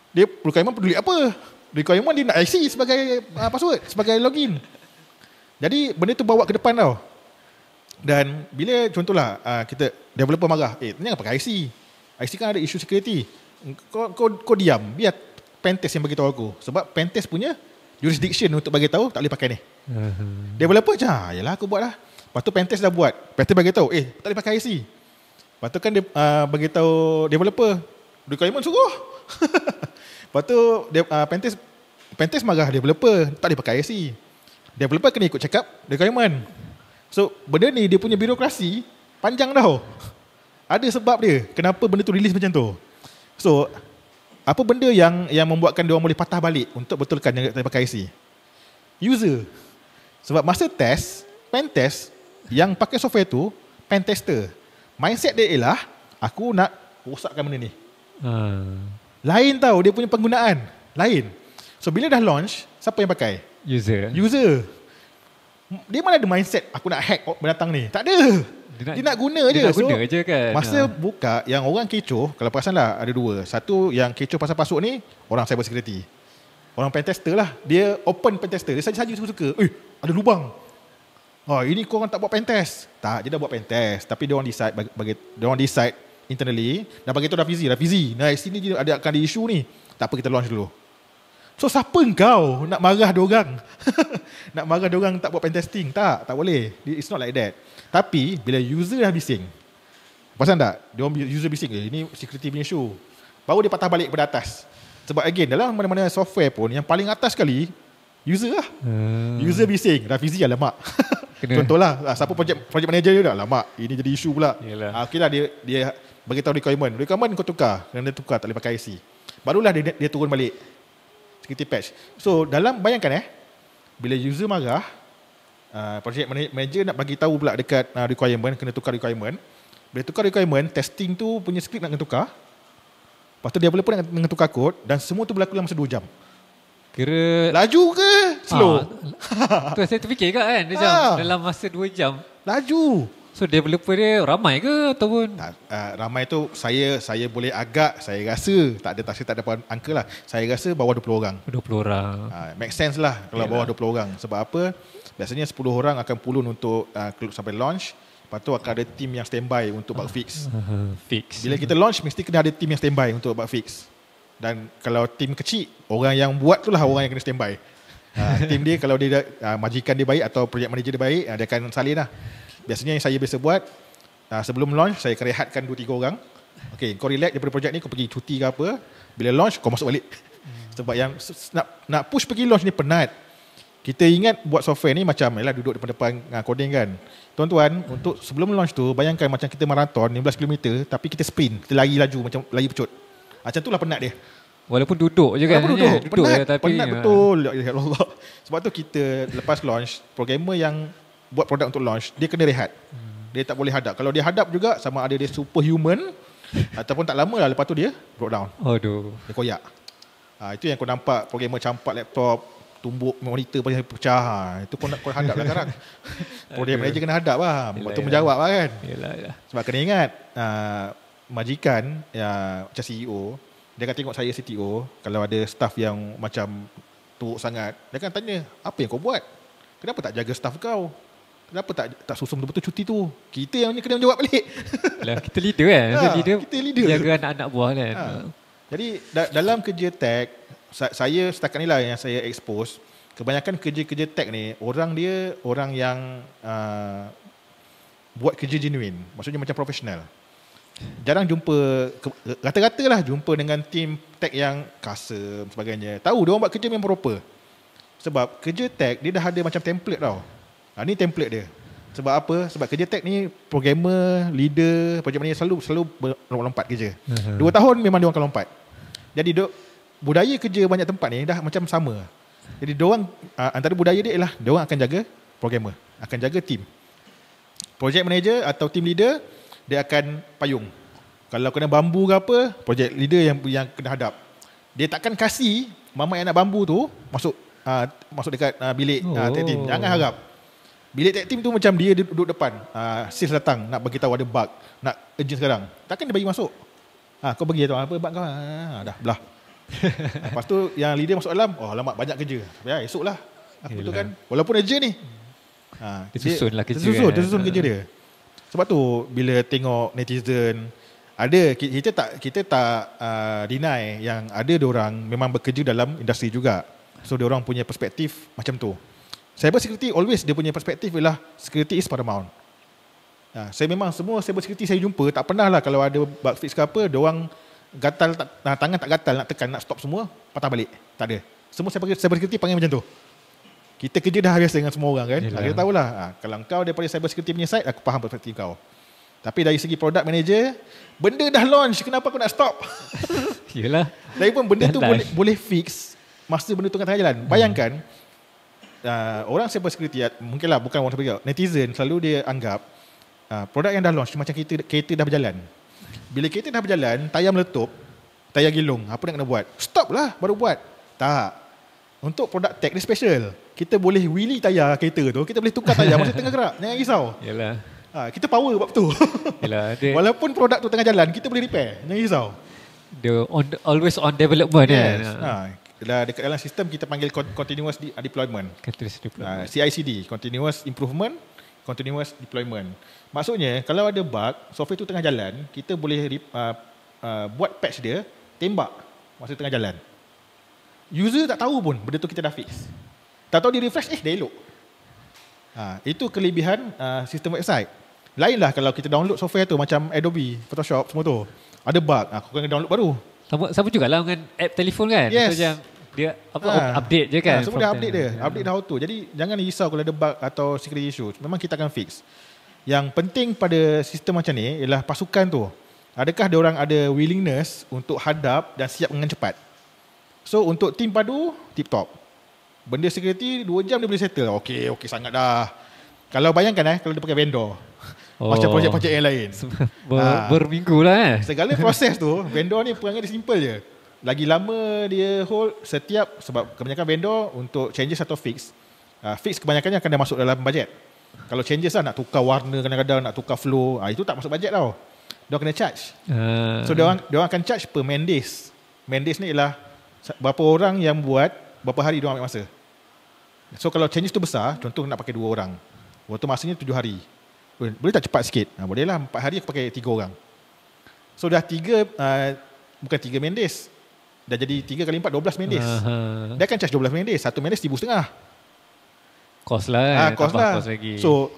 Dia requirement peduli apa? Requirement dia nak IC sebagai password, sebagai login. Jadi benda tu bawa ke depan tau. Dan bila contohlah kita developer marah, jangan pakai IC. IC kan ada isu security. Kau diam, biar pentest yang bagi tahu aku. Sebab pentest punya jurisdiction untuk bagi tahu tak boleh pakai ni. Developer macam, yalah aku buat lah. Lepas tu pentest dah buat. Pentest bagi tahu, tak boleh pakai IC. Lepas tu kan dia bagi tahu developer, requirement suruh. Lepas tu pentest marah developer, tak boleh pakai IC. Developer kena ikut cakap requirement. So benda ni dia punya birokrasi panjang tau. Ada sebab dia kenapa benda tu release macam tu. So apa benda yang membuatkan dia orang boleh patah balik untuk betulkan yang tak pakai IC? User. Sebab masa test, pen test yang pakai software tu pen tester. Mindset dia ialah aku nak rosakkan benda ni. Lain tau dia punya penggunaan. Lain. So bila dah launch, siapa yang pakai? User. Dia mana ada mindset aku nak hack binatang ni? Tak ada. Dia nak guna je. Kan. Masa buka, yang orang kecoh, kalau perasan lah ada dua. Satu yang kecoh pasal password ni, orang cyber security. Orang pen tester lah. Dia open pen tester. Dia saja suka-suka. Ada lubang. Ini korang tak buat pen test. Tak, dia dah buat pen test. Tapi dia orang decide internally. Dah bagi tahu dah Fizi. Nah, sini dia akan ada isu ni. Tak apa, kita launch dulu. So siapa kau nak marah diorang? Nak marah diorang tak buat pen testing? Tak boleh. It's not like that. Tapi bila user dah bising, perasan tak? User bising, ini security punya issue. Baru dia patah balik pada atas. Sebab again, dalam mana-mana software pun, yang paling atas sekali, user lah. User bising. Rafizi alamak. Contohlah, siapa project manager dia dah, alamak, ini jadi isu pula. Okeylah, dia bagi tahu requirement kau tukar. Kena tukar, tak boleh pakai IC. Barulah dia turun balik security patch. So bayangkan bila user marah, project manager nak bagi tahu pula dekat requirement, kena tukar requirement. Bila tukar requirement, testing tu punya script nak kena tukar. Lepas tu developer nak kena tukar kod, dan semua tu berlaku dalam masa 2 jam. Kira laju ke slow? Tu saya terfikir kan dalam masa 2 jam laju. So developer dia ramai ke ataupun ramai tu saya boleh agak, saya rasa tak ada angka lah. Saya rasa bawah 20 orang. 20 orang. Make sense lah kalau bawah 20 orang. Sebab apa? Biasanya 10 orang akan pulun untuk sampai launch. Lepas tu akan ada team yang standby untuk bug fix. Bila kita launch, mesti kena ada team yang standby untuk bug fix. Dan kalau team kecil, orang yang buat tu lah orang yang kena standby. Team dia kalau dia majikan dia baik atau project manager dia baik, dia akan salin lah. Biasanya yang saya biasa buat, sebelum launch, saya akan rehatkan 2-3 orang. Kau relax daripada projek ni, kau pergi cuti ke apa. Bila launch, kau masuk balik. Sebab yang nak push pergi launch ni penat. Kita ingat buat software ni macam duduk depan-depan coding kan. Tuan-tuan, untuk sebelum launch tu, bayangkan macam kita maraton 15 km, tapi kita sprint, kita lari laju macam lari pecut. Macam tu lah penat dia. Walaupun duduk je kan. Walaupun duduk, penat tapi betul. Ya Allah. Sebab tu kita lepas launch, programmer yang buat produk untuk launch, dia kena rehat. Dia tak boleh hadap. Kalau dia hadap juga, sama ada dia superhuman ataupun tak lama lah lepas tu dia broke down. Aduh. Dia koyak. Itu yang kau nampak programmer campak laptop, tumbuk monitor pecah. Itu kau hadap lah sekarang. Program manager kena hadap lah. Waktu menjawab lah kan. Yelah. Sebab kena ingat, majikan macam CEO, dia akan tengok saya CTO, kalau ada staff yang macam teruk sangat, dia akan tanya, apa yang kau buat? Kenapa tak jaga staff kau? Kenapa tak susun betul-betul cuti tu? Kita yang kena jawab balik. Kita leader kan? Kita leader. Jaga anak-anak buah kan? Jadi dalam kerja tech, saya setakat ni lah yang saya expose, kebanyakan kerja-kerja tech ni, orang yang buat kerja genuine. Maksudnya macam profesional. Jarang jumpa, rata-rata lah jumpa dengan tim tech yang kasar sebagainya. Tahu dia orang buat kerja memang proper. Sebab kerja tech dia dah ada macam template tau. Ni template dia. Sebab apa? Sebab kerja tech ni programmer, leader, project manager selalu lompat kerja. 2 tahun memang dia orang akan lompat. Jadi budaya kerja banyak tempat ni dah macam sama. Jadi dia orang antara budaya dia ialah dia orang akan jaga programmer, akan jaga team. Project manager atau team leader dia akan payung. Kalau kena bambu ke apa, project leader yang kena hadap. Dia takkan kasih mama yang nak bambu tu masuk dekat bilik tech team. Jangan harap. Bilik tech team tu macam dia duduk depan. Sales datang nak bagi tahu ada bug, nak urgent sekarang. Takkan dia bagi masuk. Kau bagi tahu apa bug kau. Dah belah. Lepas tu yang leader masuk dalam, alamak banyak kerja. Ya, esoklah. Apa tu kan. Walaupun urgent ni. Dia susunlah kerja. Dia susun kerja dia. Sebab tu bila tengok netizen, kita tak deny yang ada diorang memang bekerja dalam industri juga. So diorang punya perspektif macam tu. Cyber security always dia punya perspektif ialah security is paramount. Saya memang semua cyber security saya jumpa tak pernah lah kalau ada bug fix ke apa, diorang gatal tangan tak gatal nak tekan nak stop semua, patah balik. Tak ada. Semua cyber security panggil macam tu. Kita kerja dah biasa dengan semua orang kan. Kita tahulah. Kalau kau daripada cyber security punya side, aku faham perspektif kau. Tapi dari segi product manager, benda dah launch, kenapa aku nak stop? Yelah. Lagipun benda tu boleh fix masa benda tu tengah jalan. Bayangkan, orang cyber security, mungkinlah bukan orang cyber, netizen selalu dia anggap produk yang dah launch macam kereta dah berjalan. Bila kereta dah berjalan, tayar meletup, tayar gilung, apa nak kena buat? Stop lah baru buat. Tak. Untuk produk tech dia special. Kita boleh wheelie tayar kereta tu, kita boleh tukar tayar masa tengah gerak. Jangan risau. Yalah. Kita power buat tu. Yalah, walaupun produk tu tengah jalan, kita boleh repair. Jangan risau. Dia always on development kan. Dekat dalam sistem kita panggil continuous deployment. CICD, continuous improvement, continuous deployment. Maksudnya kalau ada bug, software tu tengah jalan, kita boleh buat patch dia, tembak masa tengah jalan. User tak tahu pun benda tu kita dah fix. Tak tahu dia refresh, dah elok. Itu kelebihan sistem website. Lainlah kalau kita download software tu macam Adobe, Photoshop semua tu. Ada bug, kau kena download baru. Sama jugalah dengan app telefon kan. Yes. So, dia update je kan. Semua dia update dia. Update dah auto. Jadi jangan risau kalau ada bug atau security issue. Memang kita akan fix. Yang penting pada sistem macam ni ialah pasukan tu. Adakah dia orang ada willingness untuk hadap dan siap dengan cepat. So untuk tim padu, tip top. Benda security 2 jam dia boleh settle. Okey sangat dah. Kalau bayangkan kalau dia pakai vendor. Macam projek-projek yang lain. Berminggu lah Segala proses tu, vendor ni perangai dia simple je. Lagi lama dia hold setiap, sebab kebanyakan vendor untuk changes atau fix kebanyakannya akan dah masuk dalam bajet. Kalau changes lah, nak tukar warna kadang-kadang, nak tukar flow, itu tak masuk bajet tau. Dia kena charge. So dia orang akan charge per man days. Man days ni ialah berapa orang yang buat, berapa hari dia orang ambil masa. So kalau changes tu besar, contoh nak pakai 2 orang, waktu masanya 7 hari. Boleh tak cepat sikit? Boleh lah, 4 hari aku pakai 3 orang. So dah 3, bukan 3 man days, dah jadi 3 kali 4, 12 man days. Dia akan charge 12 man days, 1 man days RM1,500. Cost lah. Cost lah. So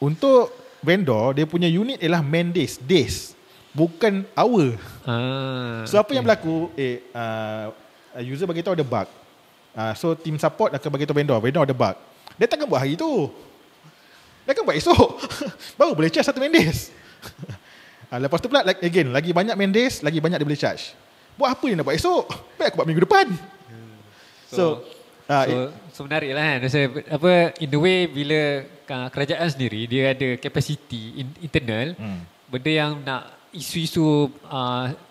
untuk vendor, dia punya unit ialah man days, bukan hour. So apa yang berlaku, user bagi tahu ada bug. So team support akan bagi tahu vendor ada bug. Dia takkan buat hari tu. Dia akan buat esok. Baru boleh charge 1 man days. Lepas tu pula lagi banyak man days, lagi banyak dia boleh charge. Buat apa yang nak buat esok? Baik aku buat minggu depan. So menarik lah kan. In the way bila kerajaan sendiri dia ada capacity internal, benda yang nak isu-isu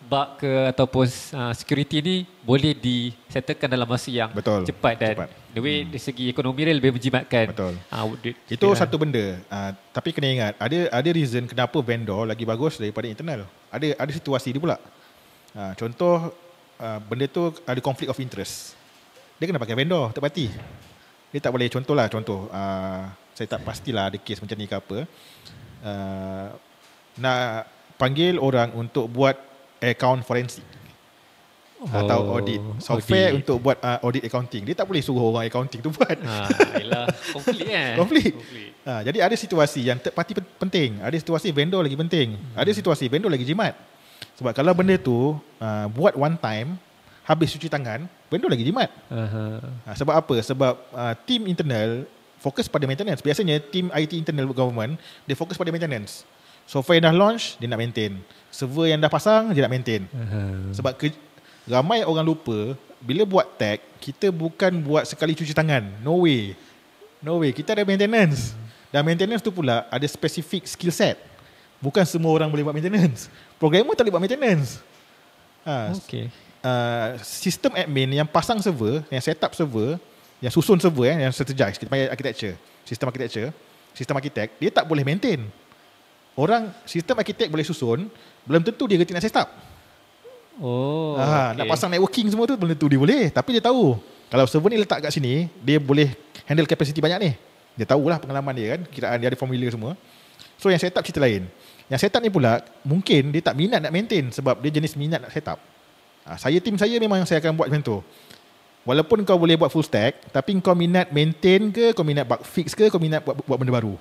bug ke ataupun security ni boleh disettlekan dalam masa yang cepat dan the way dari segi ekonomi dia lebih menjimatkan. Betul. Itu satu benda. Tapi kena ingat ada reason kenapa vendor lagi bagus daripada internal. Ada situasi dia pula. Contoh benda tu ada conflict of interest. Dia kena pakai vendor third party. Dia tak boleh contoh saya tak pastilah ada kes macam ni ke apa. Nak panggil orang untuk buat account forensik atau audit software untuk buat audit accounting. Dia tak boleh suruh orang accounting tu buat. Yalah, konflik konflik. Jadi ada situasi yang third party penting, ada situasi vendor lagi penting, ada situasi vendor lagi jimat. Sebab kalau benda tu buat one time habis cuci tangan, vendor lagi jimat. Sebab apa? Sebab team internal fokus pada maintenance. Biasanya team IT internal government dia fokus pada maintenance. Software yang dah launch, dia nak maintain. Server yang dah pasang, dia nak maintain. Sebab ramai orang lupa, bila buat tech, kita bukan buat sekali cuci tangan. No way. Kita ada maintenance. Dan maintenance tu pula ada specific skill set. Bukan semua orang boleh buat maintenance. Programmer tak boleh buat maintenance. Sistem admin yang pasang server, yang set up server, yang susun server, yang strategize, kita panggil architecture. Sistem architect, dia tak boleh maintain. Orang sistem arkitek boleh susun, belum tentu dia reti nak set up. Nak pasang networking semua tu belum tentu dia boleh. Tapi dia tahu kalau server ni letak kat sini, dia boleh handle capacity banyak ni. Dia tahulah pengalaman dia kan, kiraan dia ada formula semua. So yang set up cerita lain. Yang set up ni pula mungkin dia tak minat nak maintain sebab dia jenis minat nak set up. Tim saya memang saya akan buat macam tu. Walaupun kau boleh buat full stack, tapi kau minat maintain ke, kau minat bug fix ke, kau minat buat benda baru.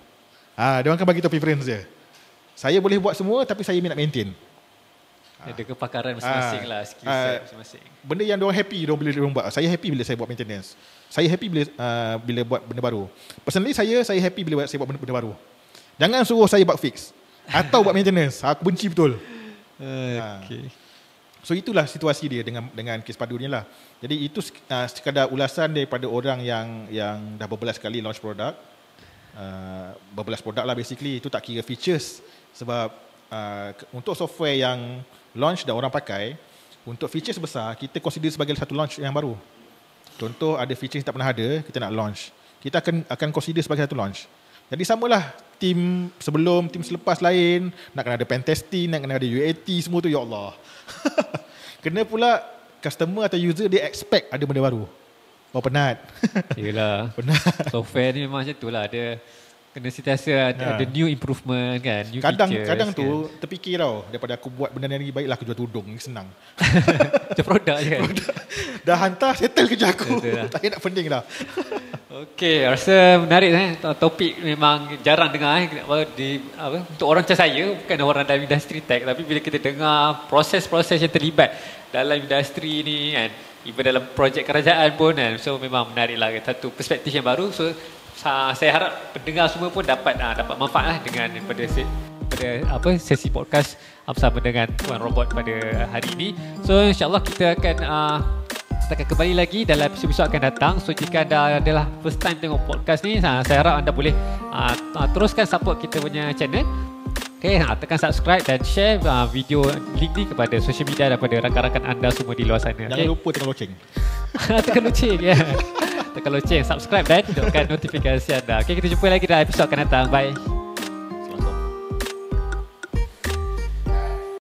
Dia orang akan bagi tahu preference dia. Saya boleh buat semua tapi saya minat maintain. Ada kepakaran masing-masing lah, skill set masing-masing. Benda yang diorang happy bila diorang buat. Saya happy bila saya buat maintenance. Saya happy bila buat benda baru. Personally saya happy bila saya buat benda baru. Jangan suruh saya bug fix atau buat maintenance. Aku benci betul. So itulah situasi dia dengan kes padu ni lah. Jadi itu sekadar ulasan daripada orang yang dah berbelas kali launch produk. Berbelas produk lah basically. Itu tak kira features. Sebab untuk software yang launch dan orang pakai, untuk features besar, kita consider sebagai satu launch yang baru. Contoh ada features yang tak pernah ada, kita nak launch. Kita akan consider sebagai satu launch. Jadi samalah tim sebelum, tim selepas lain, nak kena ada pen testing, nak kena ada UAT, semua tu ya Allah. Kena pula customer atau user dia expect ada benda baru. Penat. Yelah. Penat. Software ni memang macam tu lah. Dia kena sentiasa ada new improvement kan, new features. Kadang tu terfikir tau, daripada aku buat benda yang lagi baik lah aku jual tudung, senang. Macam produk je kan. Dah hantar, settle kerja aku. Tak payah nak pening dah. Okey, rasa menarik topik memang jarang dengar untuk orang macam saya, bukan orang dalam industri tech, tapi bila kita dengar proses-proses yang terlibat dalam industri ni kan, even dalam projek kerajaan pun kan, so memang menarik lah, satu perspektif yang baru. So saya harap pendengar semua pun dapat manfaat lah dengan pada sesi podcast bersama dengan Tuan Robot pada hari ini. So insyaAllah kita akan kembali lagi dalam episod akan datang. So jika anda adalah first time tengok podcast ni, saya harap anda boleh teruskan support kita punya channel. Okay, tekan subscribe dan share video link ni kepada social media daripada rakan-rakan anda semua di luar sana. Jangan lupa tekan loceng. Tekan loceng ya. Tekan loceng, subscribe dan hidupkan notifikasi anda. Okay, kita jumpa lagi dalam episod akan datang. Bye.